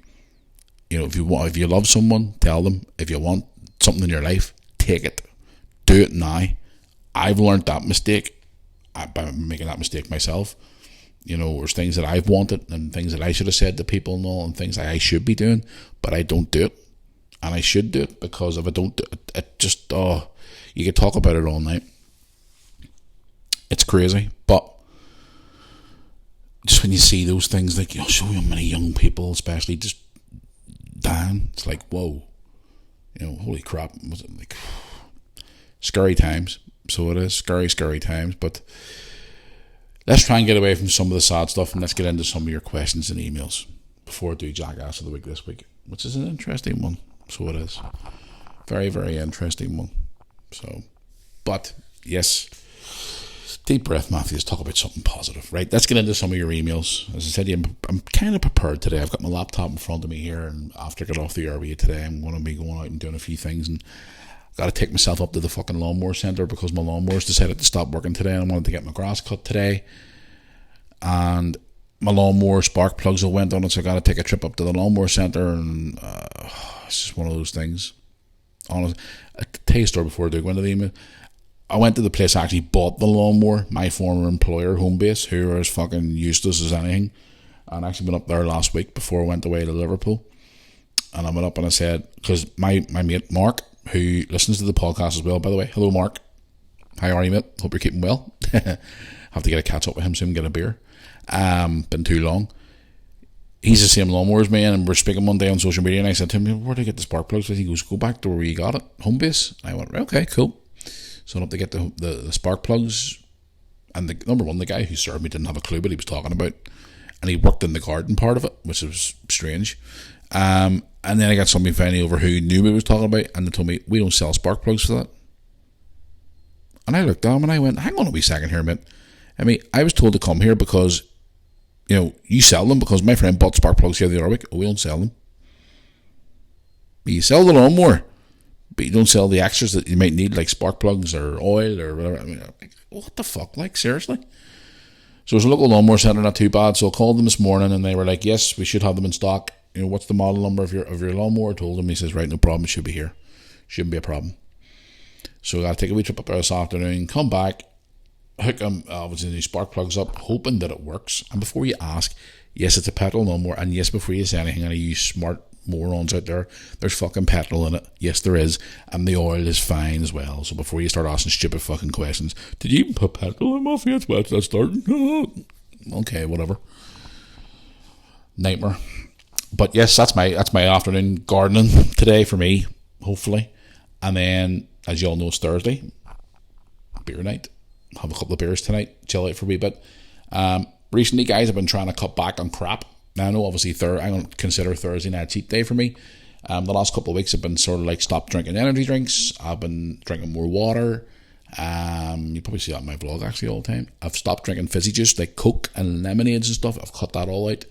if you love someone, tell them. If you want something in your life, take it. Do it now. I've learned that mistake by making that mistake myself. There's things that I've wanted and things that I should have said to people and all, and things that I should be doing, but I don't do it. And I should do it, because if I don't do it, it just, you could talk about it all night. It's crazy. But just when you see those things, like, so many young people, especially, just dying, it's like, whoa. Holy crap. Was it like... Scary times. So it is. Scary, scary times. But let's try and get away from some of the sad stuff, and let's get into some of your questions and emails before I do Jackass of the Week this week, which is an interesting one. So it is. Very, very interesting one. So, but, yes. Deep breath, Matthew. Let's talk about something positive, right? Let's get into some of your emails. As I said, I'm kind of prepared today. I've got my laptop in front of me here, and after I get off the RB today, I'm going to be going out and doing a few things, and I've got to take myself up to the fucking lawnmower centre because my lawnmower's decided to stop working today, and I wanted to get my grass cut today, and my lawnmower spark plugs have went on it, so I got to take a trip up to the lawnmower centre, and it's just one of those things. Honestly, I'll tell you a story before I do go into the email. I went to the place I actually bought the lawnmower, my former employer, Homebase, who are as fucking useless as anything. And I actually went up there last week before I went away to Liverpool. And I went up and I said, because my mate Mark, who listens to the podcast as well, by the way, hello Mark. How are you, mate? Hope you're keeping well. Have to get a catch up with him soon, get a beer. Been too long. He's the same lawnmower as me, and we're speaking one day on social media, and I said to him, where did I get the spark plugs? He goes, go back to where you got it, Homebase. And I went, okay, cool. So I went up to get the spark plugs, and the guy who served me didn't have a clue what he was talking about, and he worked in the garden part of it, which was strange. And then I got somebody finally over who knew what he was talking about, and they told me, we don't sell spark plugs for that. And I looked at him and I went, hang on a wee second here, mate. I mean, I was told to come here because, you sell them, because my friend bought spark plugs here the other week. We don't sell them. You sell the lawnmower, but you don't sell the extras that you might need, like spark plugs or oil or whatever. I mean, what the fuck? Like, seriously? So there's a local lawnmower centre, not too bad. So I called them this morning and they were like, yes, we should have them in stock. What's the model number of your lawnmower? I told him. He says, right, no problem, it should be here. Shouldn't be a problem. So I got to take a wee trip up there this afternoon, come back, hook them, obviously the spark plugs up, hoping that it works. And before you ask, yes, it's a petrol lawnmower, and yes, before you say anything, and you smart morons out there, there's fucking petrol in it. Yes, there is, and the oil is fine as well. So before you start asking stupid fucking questions, did you even put petrol in my face? Well, that's starting. Okay, whatever. Nightmare. But yes, that's my afternoon gardening today for me, hopefully. And then, as you all know, it's Thursday, beer night. Have a couple of beers tonight, chill out for a wee bit. Recently, guys, I've been trying to cut back on crap. Now, I know, obviously, I don't consider Thursday night a cheat day for me. The last couple of weeks, I've been sort of like stopped drinking energy drinks. I've been drinking more water. You probably see that in my vlog, actually, all the time. I've stopped drinking fizzy juice, like Coke and lemonades and stuff. I've cut that all out.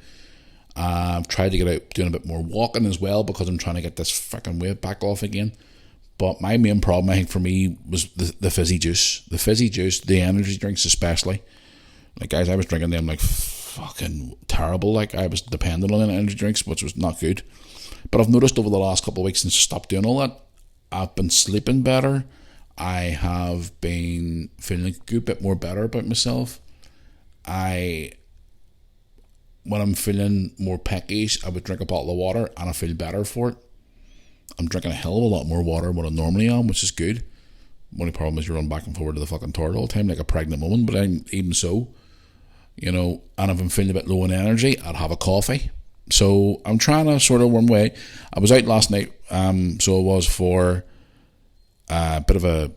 I've tried to get out doing a bit more walking as well, because I'm trying to get this freaking weight back off again. But my main problem, I think, for me was the fizzy juice. The fizzy juice, the energy drinks especially. Like, guys, I was drinking them like fucking terrible. Like, I was dependent on energy drinks, which was not good. But I've noticed over the last couple of weeks since I stopped doing all that, I've been sleeping better. I have been feeling a good bit more better about myself. When I'm feeling more peckish, I would drink a bottle of water and I feel better for it. I'm drinking a hell of a lot more water than what I normally am, which is good. The only problem is you run back and forward to the fucking toilet all the time like a pregnant woman, but even so, and if I'm feeling a bit low in energy, I'd have a coffee. So I'm trying to sort of one way. I was out last night, so it was for a bit of a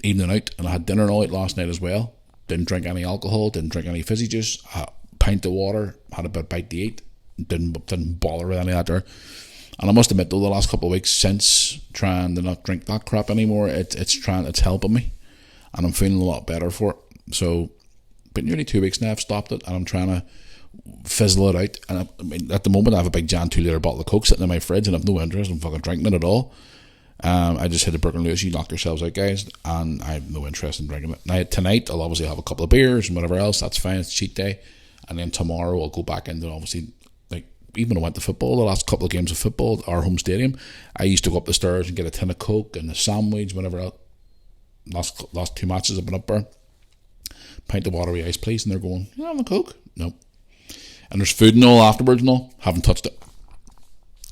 evening out, and I had dinner all out last night as well. Didn't drink any alcohol, didn't drink any fizzy juice, a pint of water, had a bite to eat, didn't bother with any of that there. And I must admit, though, the last couple of weeks since trying to not drink that crap anymore, it's helping me, and I'm feeling a lot better for it. So, but nearly 2 weeks now I've stopped it, and I'm trying to fizzle it out. And I mean, at the moment I have a big Jan 2-litre bottle of Coke sitting in my fridge, and I've no interest in fucking drinking it at all. I just hit a Brooklyn Lewis, you knock yourselves out, guys, and I have no interest in drinking it. Now tonight I'll obviously have a couple of beers and whatever else. That's fine. It's cheat day, and then tomorrow I'll go back into, obviously, even when I went to football, the last couple of games of football at our home stadium, I used to go up the stairs and get a tin of Coke and a sandwich, whatever else. Last 2 matches I've been up there. Pint of water with ice, please. And they're going, you having a Coke? No. And there's food and all afterwards and all. Haven't touched it.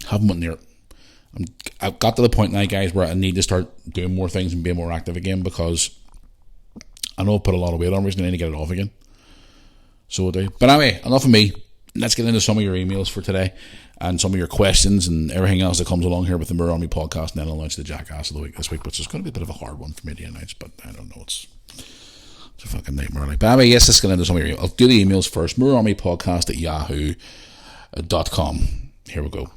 Haven't went near it. I've got to the point now, guys, where I need to start doing more things and being more active again, because I know I put a lot of weight on recently. I need to get it off again. So I do. But anyway, enough of me. Let's get into some of your emails for today and some of your questions and everything else that comes along here with the Mirror on Me podcast. And then I'll launch the Jackass of the Week this week, which is going to be a bit of a hard one for me to announce, but I don't know. It's a fucking nightmare. But anyway, yes, let's get into some of your emails. I'll do the emails first. Mirror on Me podcast at yahoo.com. Here we go.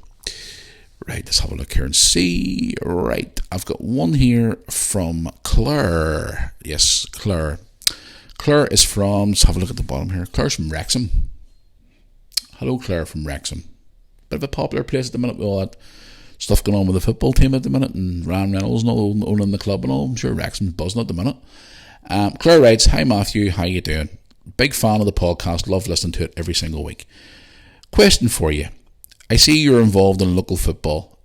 Right, let's have a look here and see. Right, I've got one here from Claire. Yes, Claire. Claire is from, let's have a look at the bottom here. Claire's from Wrexham. Hello, Claire from Wrexham. Bit of a popular place at the minute with all that stuff going on with the football team at the minute, and Ryan Reynolds and all owning the club and all. I'm sure Wrexham's buzzing at the minute. Claire writes, "Hi Matthew, how you doing? Big fan of the podcast, love listening to it every single week. Question for you. I see you're involved in local football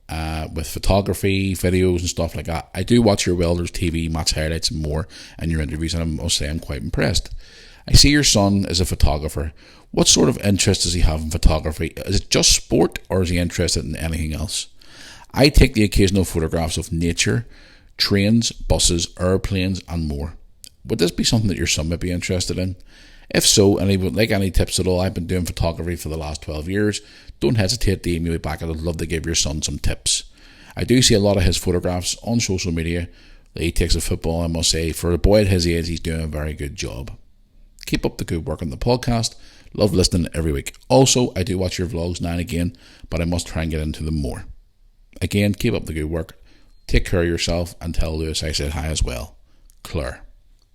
with photography, videos and stuff like that. I do watch your Welders TV match highlights and more and your interviews, and I must say I'm quite impressed. I see your son is a photographer. What sort of interest does he have in photography? Is it just sport, or is he interested in anything else? I take the occasional photographs of nature, trains, buses, airplanes and more. Would this be something that your son might be interested in? If so, and he would like any tips at all, I've been doing photography for the last 12 years. Don't hesitate to email me back. I'd love to give your son some tips. I do see a lot of his photographs on social media that he takes of football. I must say, for a boy at his age, he's doing a very good job. Keep up the good work on the podcast. Love listening every week. Also, I do watch your vlogs now and again, but I must try and get into them more. Again, keep up the good work. Take care of yourself, and tell Lewis I said hi as well. Claire."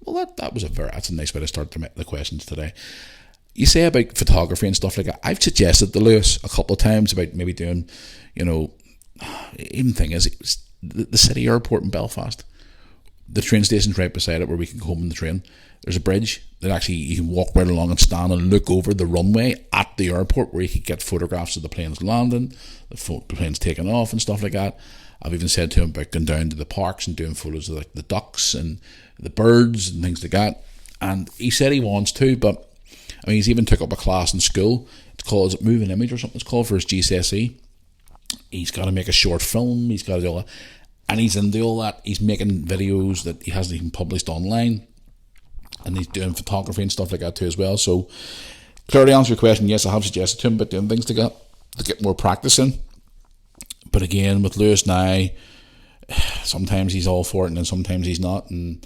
Well, that's a nice way to start the questions today. You say about photography and stuff like that. I've suggested to Lewis a couple of times about maybe doing, even thing is, the city airport in Belfast. The train station's right beside it where we can go home in the train. There's a bridge that actually you can walk right along and stand and look over the runway at the airport where you could get photographs of the planes landing, the planes taking off and stuff like that. I've even said to him about going down to the parks and doing photos of like the ducks and the birds and things like that. And he said he wants to, but I mean, he's even took up a class in school. It's called, is it Moving Image or something? It's called, for his GCSE. He's got to make a short film. He's got to do all that. And he's into all that. He's making videos that he hasn't even published online. And he's doing photography and stuff like that too as well. So, clearly answer your question, yes, I have suggested to him about doing things to get more practice in. But again, with Lewis now, sometimes he's all for it and then sometimes he's not. And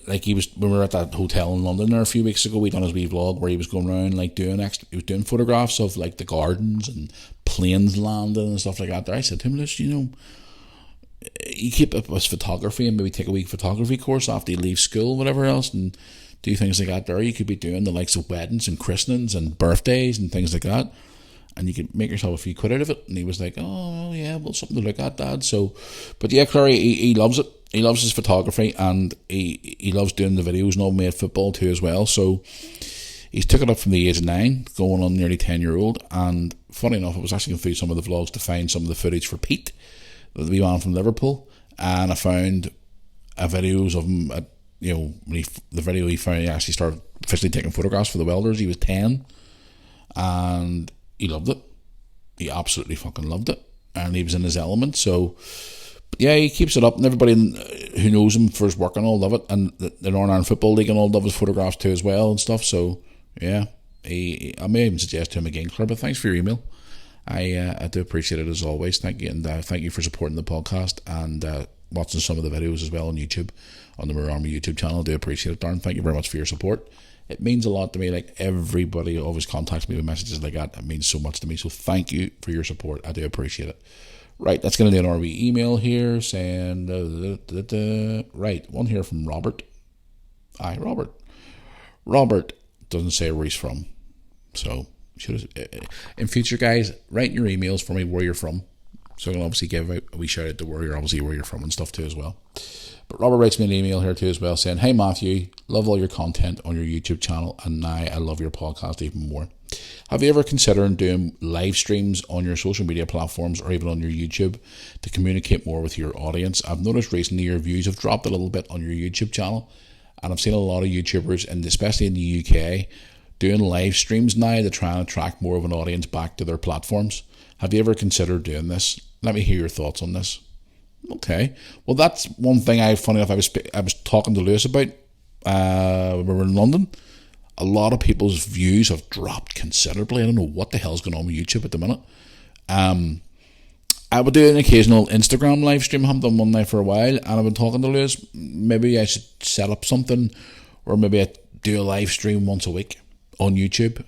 like he was, when we were at that hotel in London there a few weeks ago, we done his wee vlog where he was going around like he was doing photographs of like the gardens and planes landing and stuff like that. There, I said to him, Lewis, you keep up with photography and maybe take a week photography course after you leave school, whatever else, and do things like that there. You could be doing the likes of weddings and christenings and birthdays and things like that, and you could make yourself a few quid out of it. And he was like, oh yeah, well, something to look at, Dad. So, but yeah, Clary, he loves it. He loves his photography, and he loves doing the videos and all made football too as well. So he's took it up from the age of 9, going on nearly 10-year-old. And funny enough, I was actually going through some of the vlogs to find some of the footage for Pete, the wee man from Liverpool, and I found videos of him at, the video he found, he actually started officially taking photographs for the Welders. He was 10, and he loved it. He absolutely fucking loved it, and he was in his element. So yeah, he keeps it up, and everybody who knows him for his work and all love it, and the Northern Ireland Football League and all love his photographs too as well and stuff. So yeah, I may even suggest to him again, Claire, but thanks for your email. I do appreciate it as always. Thank you, and thank you for supporting the podcast and watching some of the videos as well on YouTube, on the Mirror Army YouTube channel. I do appreciate it, Darren. Thank you very much for your support. It means a lot to me. Like, everybody always contacts me with messages like that. It means so much to me. So thank you for your support. I do appreciate it. Right, that's going to do an RV email here saying, right, one here from Robert. Aye, Robert. Robert doesn't say where he's from. So, in future, guys, write your emails for me where you're from. So I can obviously give a wee shout out to where you're from and stuff too as well. But Robert writes me an email here too as well saying, "Hey Matthew, love all your content on your YouTube channel, and now I love your podcast even more. Have you ever considered doing live streams on your social media platforms or even on your YouTube to communicate more with your audience? I've noticed recently your views have dropped a little bit on your YouTube channel, and I've seen a lot of YouTubers, and especially in the UK, doing live streams now to try and attract more of an audience back to their platforms. Have you ever considered doing this? Let me hear your thoughts on this." Okay, well, that's one thing I was talking to Lewis about when we were in London. A lot of people's views have dropped considerably. I don't know what the hell's going on with YouTube at the minute. I would do an occasional Instagram live stream. I haven't done one now for a while, and I've been talking to Lewis. Maybe I should set up something, or maybe I do a live stream once a week on YouTube.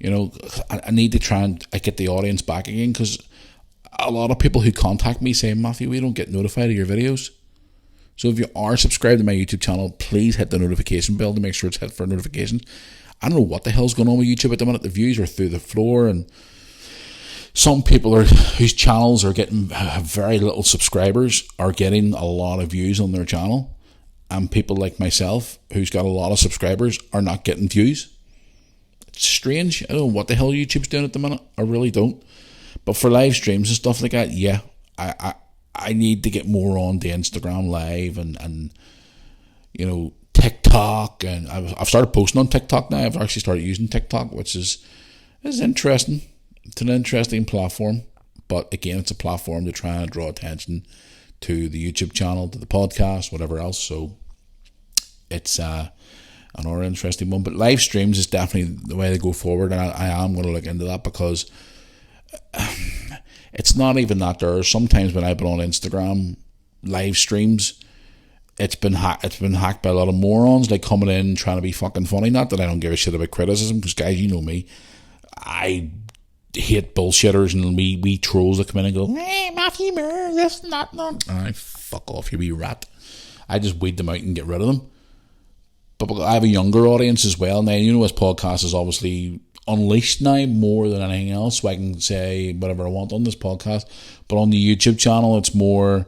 I need to try and get the audience back again, because a lot of people who contact me say, "Matthew, we don't get notified of your videos." So if you are subscribed to my YouTube channel, please hit the notification bell to make sure it's hit for notifications. I don't know what the hell's going on with YouTube at the minute. The views are through the floor, and some people whose channels are getting very little subscribers are getting a lot of views on their channel, and people like myself who's got a lot of subscribers are not getting views. It's strange. I don't know what the hell YouTube's doing at the minute. I really don't. But for live streams and stuff like that, yeah, I need to get more on the Instagram live and TikTok, and I've started posting on TikTok now. I've actually started using TikTok, which is interesting. It's an interesting platform, but again, it's a platform to try and draw attention to the YouTube channel, to the podcast, whatever else. So it's another interesting one. But live streams is definitely the way to go forward, and I am going to look into that, because it's not even that. There are sometimes when I've been on Instagram live streams, it's been hacked by a lot of morons, like coming in trying to be fucking funny. Not that I don't give a shit about criticism, because guys, you know me, I hate bullshitters and we trolls that come in and go, "Hey, Matthew Moore, this and that." Fuck off, you wee rat. I just weed them out and get rid of them. But I have a younger audience as well now. This podcast is obviously unleashed now more than anything else, so I can say whatever I want on this podcast. But on the YouTube channel, it's more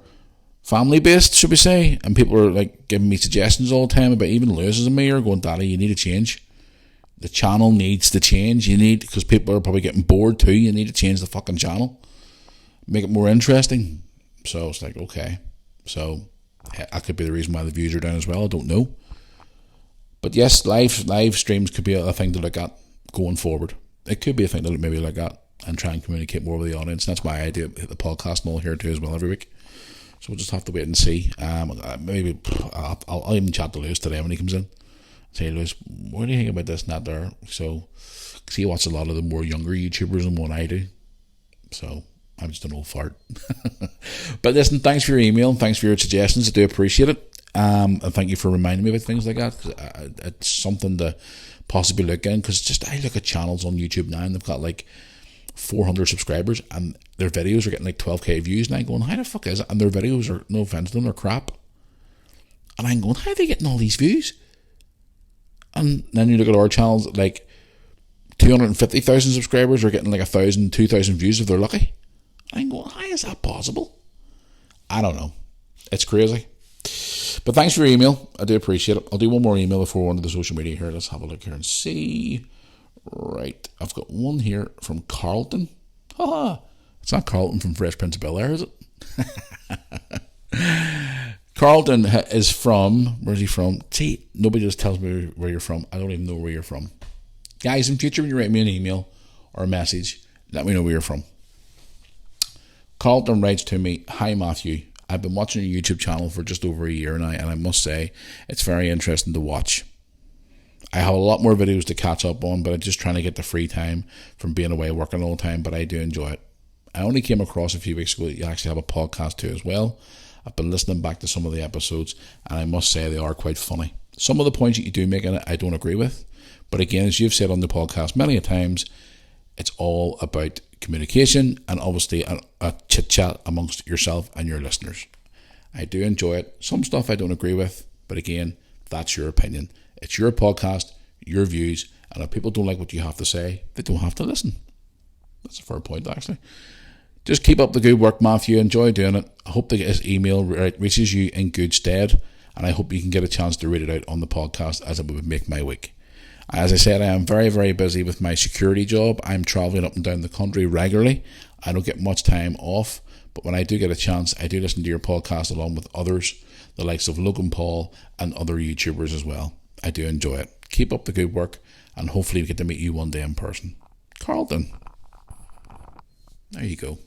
family based, should we say? And people are like giving me suggestions all the time about even Lewis's and me are going, "Daddy, you need to change. The channel needs to change. Because people are probably getting bored too. You need to change the fucking channel, make it more interesting." So it's like, okay, so that could be the reason why the views are down as well. I don't know. But yes, live streams could be a thing to look at going forward. It could be a thing to maybe look at and try and communicate more with the audience. That's why I do the podcast and all here too as well every week. So we'll just have to wait and see. Maybe I'll even chat to Lewis today when he comes in. Say, "Lewis, what do you think about this and that there?" So, because he watches a lot of the more younger YouTubers than what I do. So I'm just an old fart. But listen, thanks for your email and thanks for your suggestions. I do appreciate it. And thank you for reminding me about things like that, because it's something to possibly look in. Because I look at channels on YouTube now and they've got like 400 subscribers and their videos are getting like 12k views, and I'm going, how the fuck is it? And their videos are, no offense to them, they're crap. And I'm going, how are they getting all these views? And then you look at our channels, like 250,000 subscribers are getting like 1,000, 2,000 views if they're lucky. I'm going, how is that possible? I don't know. It's crazy. But thanks for your email. I do appreciate it. I'll do one more email before we go on to the social media here. Let's have a look here and see. Right. I've got one here from Carlton. It's not Carlton from Fresh Prince of Bel-Air, is it? Carlton is from... Where's he from? See, nobody just tells me where you're from. I don't even know where you're from. Guys, in future, when you write me an email or a message, let me know where you're from. Carlton writes to me, "Hi Matthew, I've been watching your YouTube channel for just over a year now, and I must say it's very interesting to watch. I have a lot more videos to catch up on, but I'm just trying to get the free time from being away working all the time, but I do enjoy it. I only came across a few weeks ago that you actually have a podcast too as well. I've been listening back to some of the episodes, and I must say they are quite funny. Some of the points that you do make in it, I don't agree with. But again, as you've said on the podcast many a times, it's all about communication and obviously a chit-chat amongst yourself and your listeners. I do enjoy it. Some stuff I don't agree with, but again, that's your opinion. It's your podcast, your views, and if people don't like what you have to say, they don't have to listen." That's a fair point, actually. Just keep up the good work, Matthew. Enjoy doing it. I hope that this email reaches you in good stead, and I hope you can get a chance to read it out on the podcast, as it would make my week. As I said, I am very, very busy with my security job. I'm travelling up and down the country regularly. I don't get much time off, but when I do get a chance, I do listen to your podcast along with others, the likes of Logan Paul and other YouTubers as well. I do enjoy it. Keep up the good work, and hopefully we get to meet you one day in person. Carlton. There you go.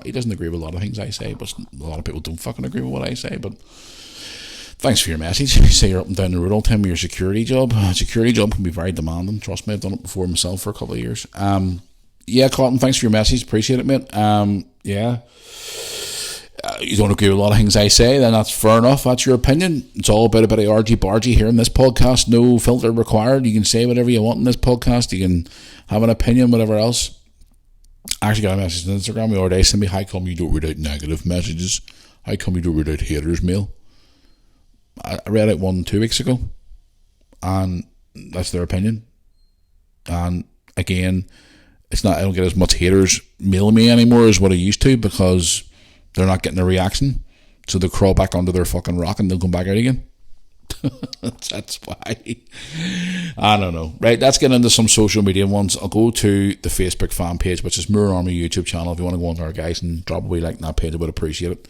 He doesn't agree with a lot of things I say, but a lot of people don't fucking agree with what I say, but thanks for your message. You say you're up and down the road all the time with your security job. Security job can be very demanding. Trust me, I've done it before myself for a couple of years. Yeah, Carlton, thanks for your message. Appreciate it, mate. Yeah. You don't agree with a lot of things I say, then that's fair enough. That's your opinion. It's all about a bit of argy-bargy here in this podcast. No filter required. You can say whatever you want in this podcast. You can have an opinion, whatever else. I actually got a message on Instagram the other day saying, "How come you don't read out negative messages? How come you don't read out haters' mail?" I read out one 2 weeks ago, and that's their opinion. And again, it's not. I don't get as much haters mailing me anymore as what I used to, because they're not getting a reaction. So they crawl back onto their fucking rock and they'll come back out again. That's why. I don't know. Right, let's get into some social media ones. I'll go to the Facebook fan page, which is Moore Army YouTube channel. If you want to go on there, guys, and drop a wee like on that page, I would appreciate it.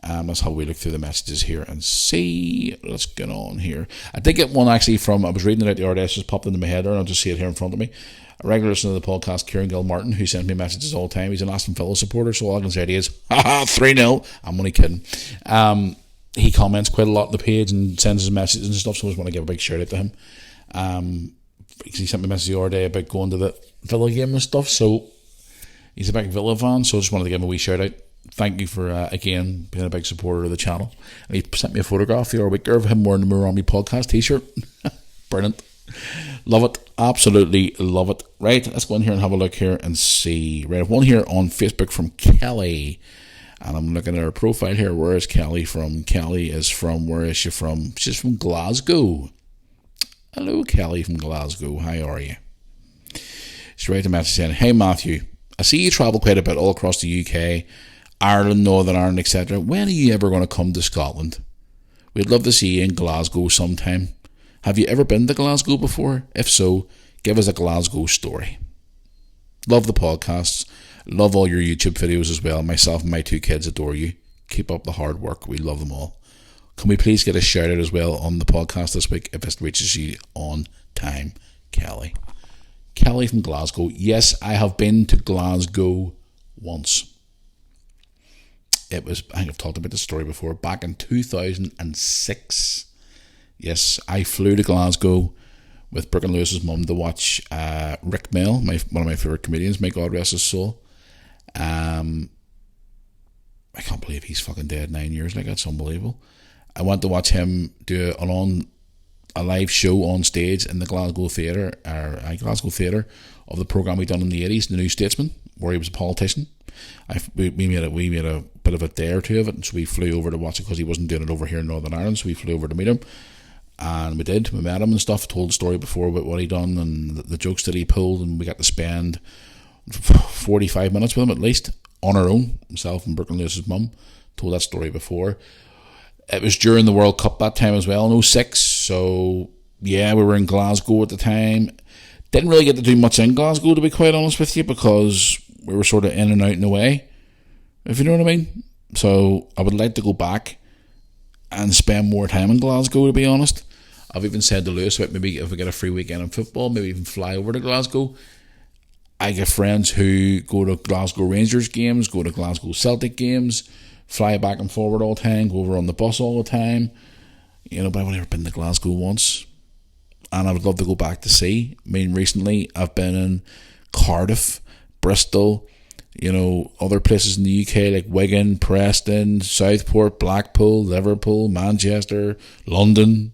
Let's have a wee look through the messages here and see. Let's get on here. I did get one actually from, I was reading it out the other day, just popped into my head there, and I'll just see it here in front of me. A regular listener to the podcast, Kieran Gill Martin, who sends me messages all the time. He's an Aston Villa supporter, so all I can say to you is, haha, 3-0. I'm only kidding. He comments quite a lot on the page and sends his messages and stuff, so I just want to give a big shout out to him. He sent me a message the other day about going to the Villa game and stuff, so he's a big Villa fan, so I just wanted to give him a wee shout out. Thank you for, again, being a big supporter of the channel. And he sent me a photograph the other week of him wearing the Murambi podcast t-shirt. Brilliant. Love it. Absolutely love it. Right, let's go in here and have a look here and see. Right, I have one here on Facebook from Kelly. And I'm looking at her profile here. Where is Kelly from? Kelly is from, where is she from? She's from Glasgow. Hello, Kelly from Glasgow. How are you? She's writing a message saying, hey, Matthew, I see you travel quite a bit all across the UK, Ireland, Northern Ireland, etc. When are you ever going to come to Scotland? We'd love to see you in Glasgow sometime. Have you ever been to Glasgow before? If so, give us a Glasgow story. Love the podcasts. Love all your YouTube videos as well. Myself and my 2 kids adore you. Keep up the hard work. We love them all. Can we please get a shout out as well on the podcast this week if it reaches you on time, Kelly? Kelly from Glasgow. Yes, I have been to Glasgow once. It was, I think I've talked about this story before, back in 2006. Yes, I flew to Glasgow with Brooke and Lewis's mum to watch Rick Mell, one of my favourite comedians, may God rest his soul. I can't believe he's fucking dead 9 years, like, that's unbelievable. I went to watch him do a live show on stage in the Glasgow Theatre of the programme we done in the 80s, The New Statesman, where he was a politician. We made a bit of a day or two of it, and so we flew over to watch it because he wasn't doing it over here in Northern Ireland, so we flew over to meet him. And we met him and stuff, told the story before about what he done and the jokes that he pulled, and we got to spend 45 minutes with him at least, on our own, himself and Brooke and Lewis's mum. Told that story before. It was during the World Cup that time as well, in 06, so yeah, we were in Glasgow at the time. Didn't really get to do much in Glasgow, to be quite honest with you, because we were sort of in and out and away, if you know what I mean. So I would like to go back and spend more time in Glasgow, to be honest. I've even said to Lewis about maybe if we get a free weekend in football, maybe even fly over to Glasgow. I get friends who go to Glasgow Rangers games, go to Glasgow Celtic games, fly back and forward all the time, go over on the bus all the time. You know, but I've only ever been to Glasgow once. And I would love to go back to see. I mean, recently I've been in Cardiff, Bristol, you know, other places in the UK like Wigan, Preston, Southport, Blackpool, Liverpool, Manchester, London.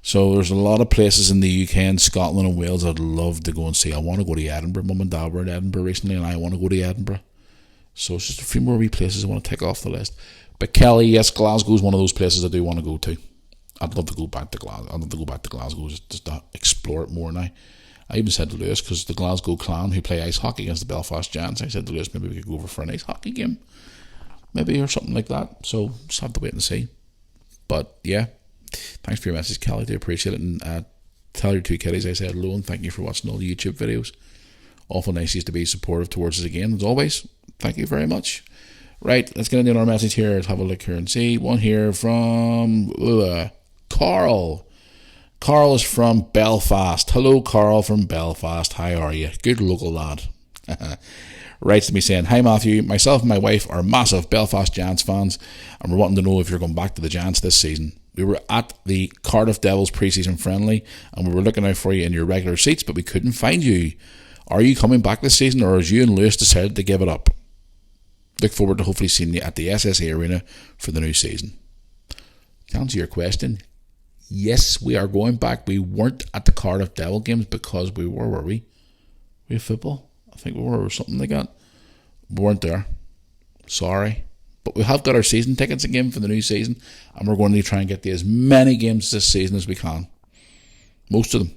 So there's a lot of places in the UK and Scotland and Wales I'd love to go and see. I want to go to Edinburgh. Mum and Dad were in Edinburgh recently, and I want to go to Edinburgh. So it's just a few more wee places I want to tick off the list. But Kelly, yes, Glasgow is one of those places I do want to go to. I'd love to go back to Glasgow. I'd love to go back to Glasgow just to explore it more now. I even said to Lewis, because the Glasgow Clan who play ice hockey against the Belfast Giants, I said to Lewis, maybe we could go over for an ice hockey game, maybe, or something like that. So just have to wait and see. But yeah, thanks for your message, Kelly. I do appreciate it. And tell your 2 kiddies I said hello and thank you for watching all the YouTube videos. Awful nice to be supportive towards us again, as always. Thank you very much. Right, let's get into our message here. Let's have a look here and see. One here from Carl. Carl is from Belfast. Hello, Carl from Belfast. How are you? Good local lad. Writes to me saying, hi Matthew, myself and my wife are massive Belfast Giants fans, and we're wanting to know if you're going back to the Giants this season. We were at the Cardiff Devils pre-season friendly, and we were looking out for you in your regular seats, but we couldn't find you. Are you coming back this season, or has you and Lewis decided to give it up? Look forward to hopefully seeing you at the SSA Arena for the new season. To answer your question, yes, we are going back. We weren't at the Cardiff Devil games because we were we? We had football. I think we were, or something like that. We weren't there. Sorry. But we have got our season tickets again for the new season, and we're going to try and get to as many games this season as we can. Most of them.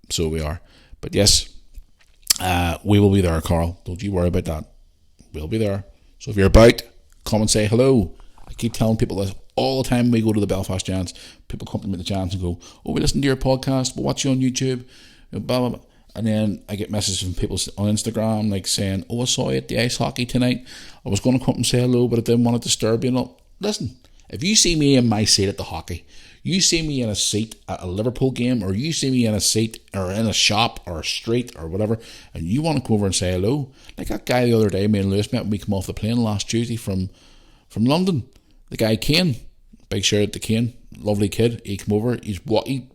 So we are. But yes, we will be there, Carl. Don't you worry about that. We'll be there. So if you're about, come and say hello. I keep telling people this all the time we go to the Belfast Giants. People come to me at the Giants and go, oh, we listen to your podcast, we'll watch you on YouTube, blah, blah, blah. And then I get messages from people on Instagram like saying, oh, I saw you at the ice hockey tonight. I was going to come and say hello, but I didn't want to disturb you. No, listen, if you see me in my seat at the hockey, you see me in a seat at a Liverpool game, or you see me in a seat or in a shop or a street or whatever, and you want to come over and say hello, like that guy the other day, me and Lewis met when we come off the plane last Tuesday from London. The guy Kane, big shout out to Kane, lovely kid. He came over, he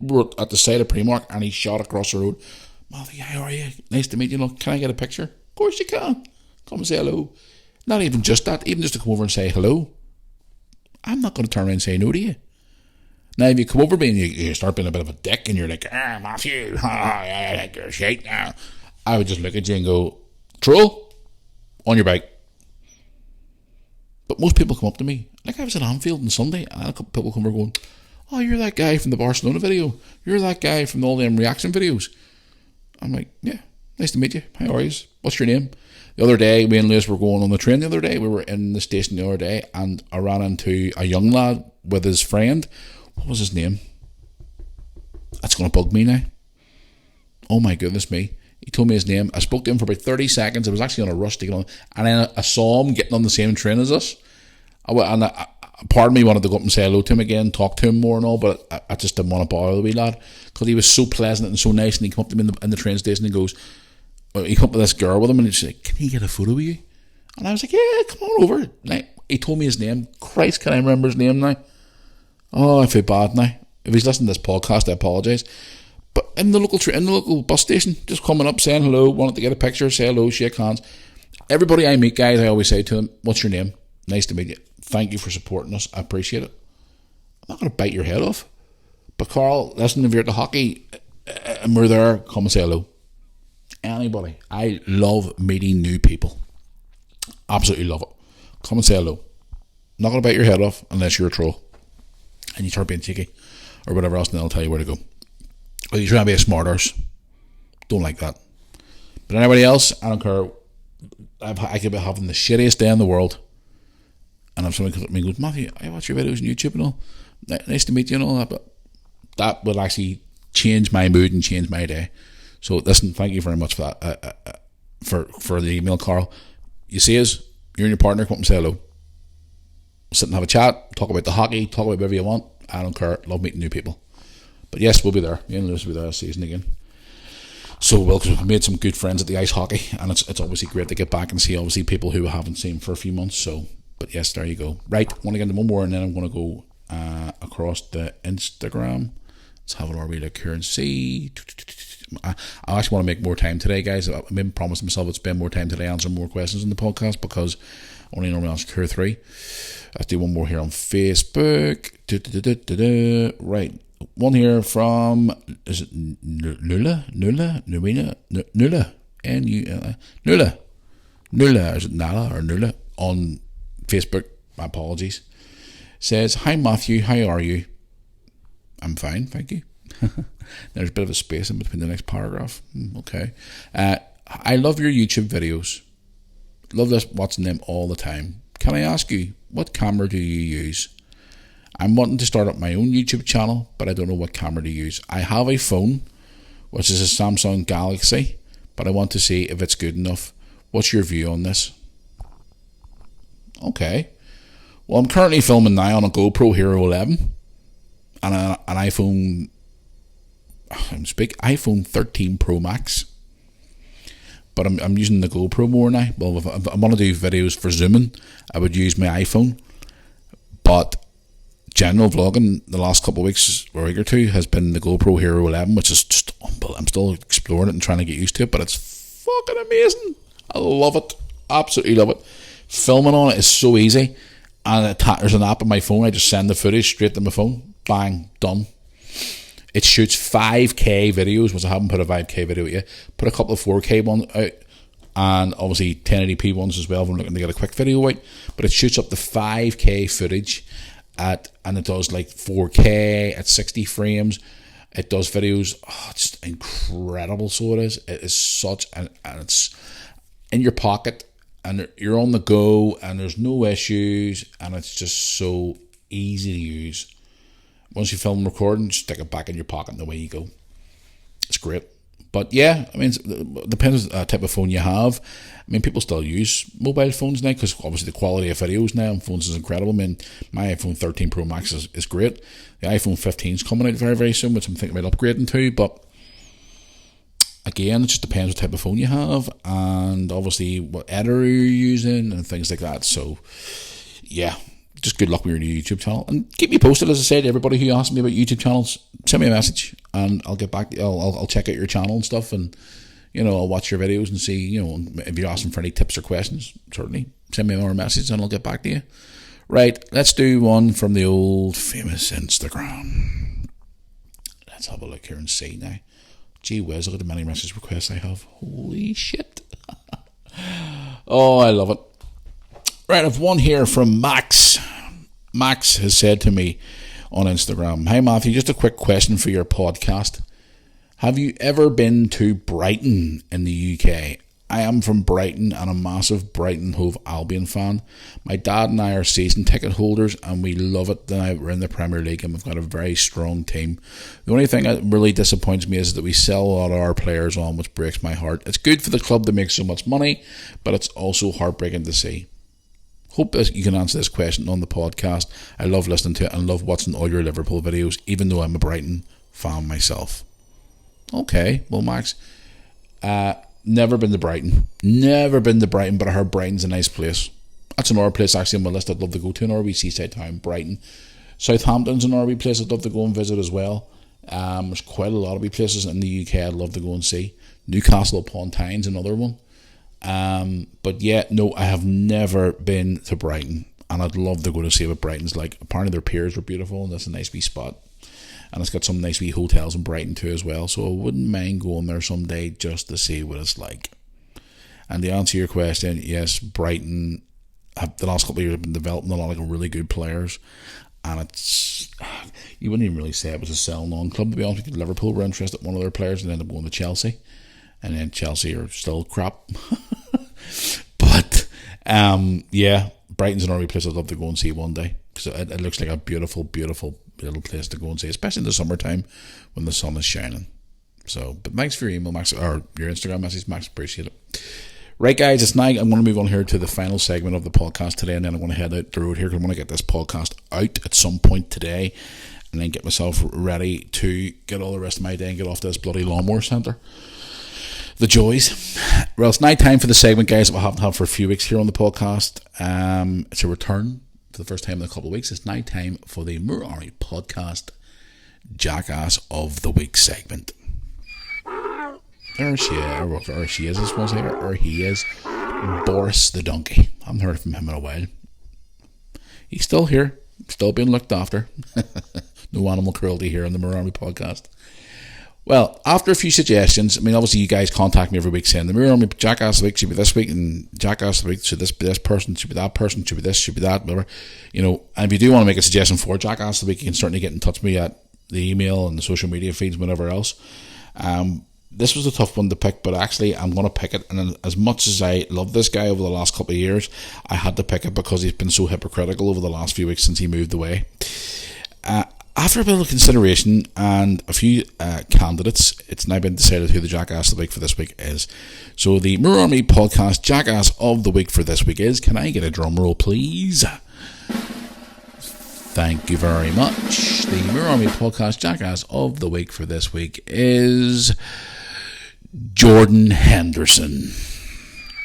wrote at the side of Primark and he shot across the road. Matthew, how are you? Nice to meet you. Can I get a picture? Of course you can. Come and say hello. Not even just that, even just to come over and say hello. I'm not going to turn around and say no to you. Now, if you come over and you start being a bit of a dick and you're like, Matthew, I like your shite now, I would just look at you and go, troll, on your bike. But most people come up to me, like I was at Anfield on Sunday, and a couple people come over going, oh, you're that guy from the Barcelona video. You're that guy from all them reaction videos. I'm like, yeah, nice to meet you. How are you? What's your name? The other day, me and Lewis were going on the train the other day. We were in the station the other day, and I ran into a young lad with his friend. What was his name? That's going to bug me now. Oh my goodness me. He told me his name. I spoke to him for about 30 seconds. I was actually on a rush to get on. And then I saw him getting on the same train as us. Part of me wanted to go up and say hello to him again, talk to him more and all, but I just didn't want to bother the wee lad, because he was so pleasant and so nice. And he came up to me in the train station and goes, he come up with this girl with him, and he's like, can he get a photo with you? And I was like, yeah, come on over. Like, he told me his name. Christ, can I remember his name now? Oh, I feel bad now. If he's listening to this podcast, I apologise. But in the local bus station, just coming up, saying hello, wanted to get a picture, say hello, shake hands. Everybody I meet, guys, I always say to them, what's your name? Nice to meet you. Thank you for supporting us. I appreciate it. I'm not going to bite your head off. But Carl, listen, if you're at the hockey and we're there, come and say hello. Anybody. I love meeting new people. Absolutely love it. Come and say hello. I'm not going to bite your head off unless you're a troll and you start being cheeky or whatever else, and then I'll tell you where to go. Or you try to be a smart arse. Don't like that. But anybody else, I don't care. I could be having the shittiest day in the world, and if somebody comes up to me and goes, Matthew, I watch your videos on YouTube and all, nice to meet you and all that, but that will actually change my mood and change my day. So listen, thank you very much for that, for the email, Carl. You see us, you and your partner, come up and say hello. Sit and have a chat, talk about the hockey, talk about whatever you want. I don't care, love meeting new people. But yes, we'll be there. Me and Lewis will be there this season again. So well, because we've made some good friends at the ice hockey, and it's obviously great to get back and see obviously people who I haven't seen for a few months. So, but yes, there you go. Right, I want to get into one more, and then I'm going to go across the Instagram. Let's have a wee look here and see. I actually want to make more time today, guys. I maybe promised myself I'd spend more time today answering more questions in the podcast, because I only normally ask 2 or 3. Let's do one more here on Facebook. Right. One here from, is it Nula? Nula? N-U-L-A? Nula, is it Nala or Nula? On Facebook, my apologies. Says, hi Matthew, how are you? I'm fine, thank you. There's a bit of a space in between the next paragraph. Okay. I love your YouTube videos. Love watching them all the time. Can I ask you, what camera do you use? I'm wanting to start up my own YouTube channel, but I don't know what camera to use. I have a phone, which is a Samsung Galaxy, but I want to see if it's good enough. What's your view on this? Okay. Well, I'm currently filming now on a GoPro Hero 11 and an iPhone 13 Pro Max. But I'm using the GoPro more now. Well, if I want to do videos for zooming, I would use my iPhone. But general vlogging the last couple of weeks or a week or two has been the GoPro Hero 11, which is just unbelievable. I'm still exploring it and trying to get used to it, but it's fucking amazing. I love it. Absolutely love it. Filming on it is so easy. And there's an app on my phone. I just send the footage straight to my phone. Bang, done. It shoots 5K videos, which I haven't put a 5K video yet. Put a couple of 4K ones out. and obviously 1080p ones as well if I'm looking to get a quick video out. But it shoots up to 5K footage and it does like 4K at 60 frames. It does videos, it's incredible. So it is. It is such and it's in your pocket and you're on the go and there's no issues and it's just so easy to use. Once you film recording, just stick it back in your pocket and away you go. It's great. But yeah, I mean, it depends on the type of phone you have. I mean, people still use mobile phones now because obviously the quality of videos now on phones is incredible. I mean, my iPhone 13 Pro Max is great. The iPhone 15 is coming out very, very soon, which I'm thinking about upgrading to. But again, it just depends what type of phone you have and obviously what editor you're using and things like that. So yeah, just good luck with your new YouTube channel. And keep me posted, as I said, everybody who asks me about YouTube channels, send me a message and I'll get back. I'll check out your channel and stuff, and I'll watch your videos and see, if you're asking for any tips or questions, certainly send me more message and I'll get back to you. Right, let's do one from the old famous Instagram. Let's have a look here and see now. Gee whiz, look at the many message requests I have. Holy shit. Oh, I love it. Right, I've one here from Max. Max has said to me on Instagram, "Hi Matthew, just a quick question for your podcast. Have you ever been to Brighton in the UK? I am from Brighton and a massive Brighton Hove Albion fan. My dad and I are season ticket holders and we love it that we're in the Premier League and we've got a very strong team. The only thing that really disappoints me is that we sell a lot of our players on, which breaks my heart. It's good for the club to make so much money, but it's also heartbreaking to see. Hope you can answer this question on the podcast. I love listening to it and love watching all your Liverpool videos, even though I'm a Brighton fan myself." Okay, well, Max, never been to Brighton. Never been to Brighton, but I heard Brighton's a nice place. That's another place actually on my list I'd love to go to, an RB seaside town, Brighton. Southampton's an RB place I'd love to go and visit as well. There's quite a lot of places in the UK I'd love to go and see. Newcastle upon Tyne's another one. But yeah, no, I have never been to Brighton, and I'd love to go to see what Brighton's like. Apparently their piers are beautiful, and that's a nice wee spot, and it's got some nice wee hotels in Brighton too as well, so I wouldn't mind going there someday just to see what it's like. And to answer your question, yes, Brighton have the last couple of years have been developing a lot of really good players, and it's, you wouldn't even really say it was a sell-on club, to be honest with you. Liverpool were interested in one of their players and ended up going to Chelsea, and then Chelsea are still crap. But yeah, Brighton's an early place I'd love to go and see one day, because it looks like a beautiful, beautiful little place to go and see, especially in the summertime when the sun is shining. So, but thanks for your email, Max, or your Instagram message, Max. Appreciate it. Right, guys, it's now. I'm going to move on here to the final segment of the podcast today, and then I'm going to head out the road here because I want to get this podcast out at some point today, and then get myself ready to get all the rest of my day and get off to this bloody lawnmower centre. The joys. Well, it's night time for the segment, guys, that we haven't had for a few weeks here on the podcast. It's a return for the first time in a couple of weeks. It's night time for the Moore Army podcast Jackass of the Week segment. There she is, I suppose, or he is, Boris the donkey. I haven't heard from him in a while. He's still here, still being looked after. No animal cruelty here on the Moore Army podcast. Well, after a few suggestions, I mean, obviously you guys contact me every week saying the Moore Army Jackass of the Week should be this week, and Jackass of the Week should this be this person, should be that person, should be this, should be that, whatever. And if you do want to make a suggestion for Jackass of the Week, you can certainly get in touch with me at the email and the social media feeds, whatever else. This was a tough one to pick, but actually I'm going to pick it. And as much as I love this guy over the last couple of years, I had to pick it because he's been so hypocritical over the last few weeks since he moved away. After a bit of consideration and a few candidates, it's now been decided who the Jackass of the Week for this week is. So the Moore Army podcast Jackass of the Week for this week is, can I get a drum roll, please? Thank you very much. The Moore Army podcast Jackass of the Week for this week is Jordan Henderson.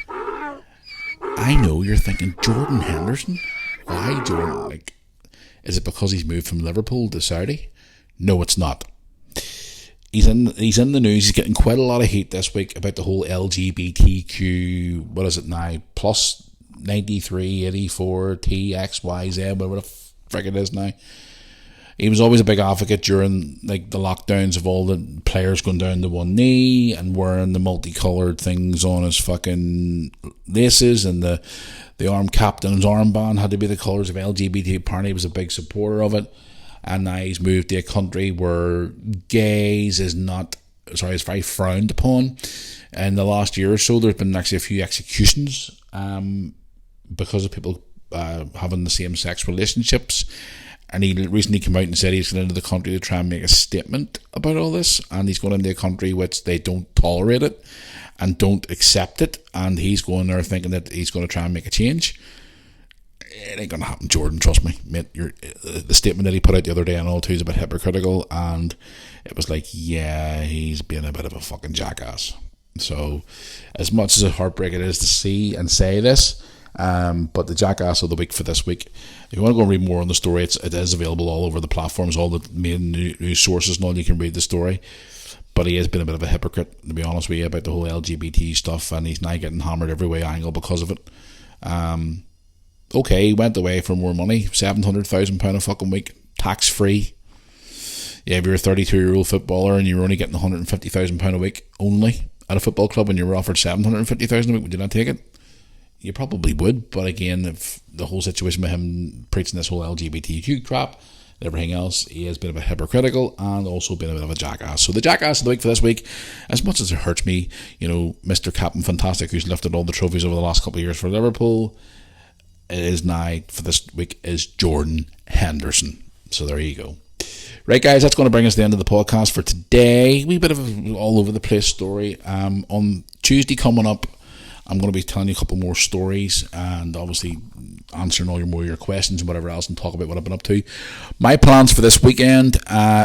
I know you're thinking, Jordan Henderson? Why Jordan? Is it because he's moved from Liverpool to Saudi? No, it's not. He's in the news. He's getting quite a lot of heat this week about the whole LGBTQ, what is it now, plus 93, 84, TXYZ, whatever the frick it is now. he was always a big advocate during like the lockdowns of all the players going down to one knee and wearing the multicoloured things on his fucking laces, and the arm captain's armband had to be the colours of LGBT. Apparently he was a big supporter of it, and now he's moved to a country where gays is it's very frowned upon. In the last year or so, there's been actually a few executions because of people having the same-sex relationships. And he recently came out and said he's going into the country to try and make a statement about all this. And he's going into a country which they don't tolerate it and don't accept it. And he's going there thinking that he's going to try and make a change. It ain't going to happen, Jordan, trust me. Mate, the statement that he put out the other day and all too is a bit hypocritical. And it was like, yeah, he's being a bit of a fucking jackass. So, as much as a heartbreak it is to see and say this, but the jackass of the week for this week, if you want to go and read more on the story, it is available all over the platforms, all the main news sources and all. You can read the story. But he has been a bit of a hypocrite, to be honest with you, about the whole LGBT stuff, and he's now getting hammered every way angle because of it. Okay, he went away for more money, £700,000 a fucking week, tax free. Yeah, if you're a 32-year-old footballer and you're only getting £150,000 a week only at a football club and you were offered $750,000 a week, would you not take it? You probably would, but again, if the whole situation with him preaching this whole LGBTQ crap and everything else, he has been a bit hypocritical and also been a bit of a jackass. So the jackass of the week for this week, as much as it hurts me, Mr. Captain Fantastic, who's lifted all the trophies over the last couple of years for Liverpool, it is now, for this week, is Jordan Henderson. So there you go. Right, guys, that's going to bring us to the end of the podcast for today. We bit of an all over the place story. On Tuesday coming up, I'm going to be telling you a couple more stories and obviously answering all your questions and whatever else and talk about what I've been up to. My plans for this weekend,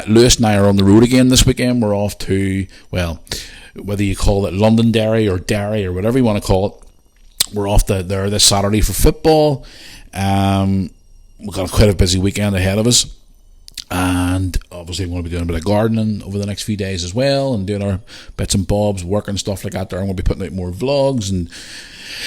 Lewis and I are on the road again this weekend. We're off to, well, whether you call it Londonderry or Derry or whatever you want to call it, we're off there this Saturday for football. We've got quite a busy weekend ahead of us. And obviously I'm going to be doing a bit of gardening over the next few days as well, and doing our bits and bobs, work and stuff like that there. I'm going to be putting out more vlogs, and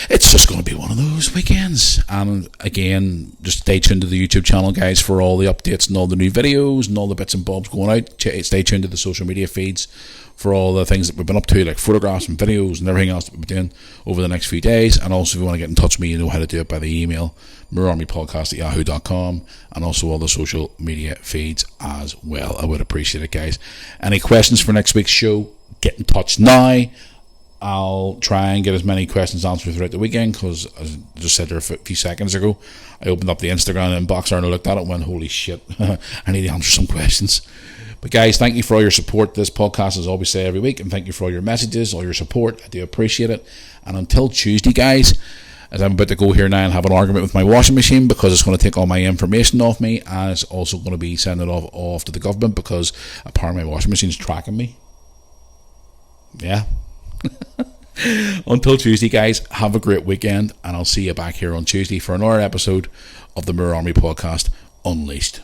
it's just going to be one of those weekends. And again, just stay tuned to the YouTube channel, guys, for all the updates and all the new videos and all the bits and bobs going out. Stay tuned to the social media feeds for all the things that we've been up to, like photographs and videos and everything else that we'll be doing over the next few days. And also, if you want to get in touch with me, you know how to do it by the email, mirrorarmypodcast@yahoo.com, and also all the social media feeds as well. I would appreciate it, guys. Any questions for next week's show, get in touch now. I'll try and get as many questions answered throughout the weekend, because as I just said there a few seconds ago, I opened up the Instagram inbox and I looked at it and went, holy shit, I need to answer some questions. But guys, thank you for all your support. This podcast, as I always say every week, and thank you for all your messages, all your support. I do appreciate it. And until Tuesday, guys, as I'm about to go here now and have an argument with my washing machine, because it's going to take all my information off me, and it's also going to be sending it off to the government, because apparently my washing machine is tracking me. Yeah. Until Tuesday, guys, have a great weekend, and I'll see you back here on Tuesday for another episode of the Mirror Army Podcast Unleashed.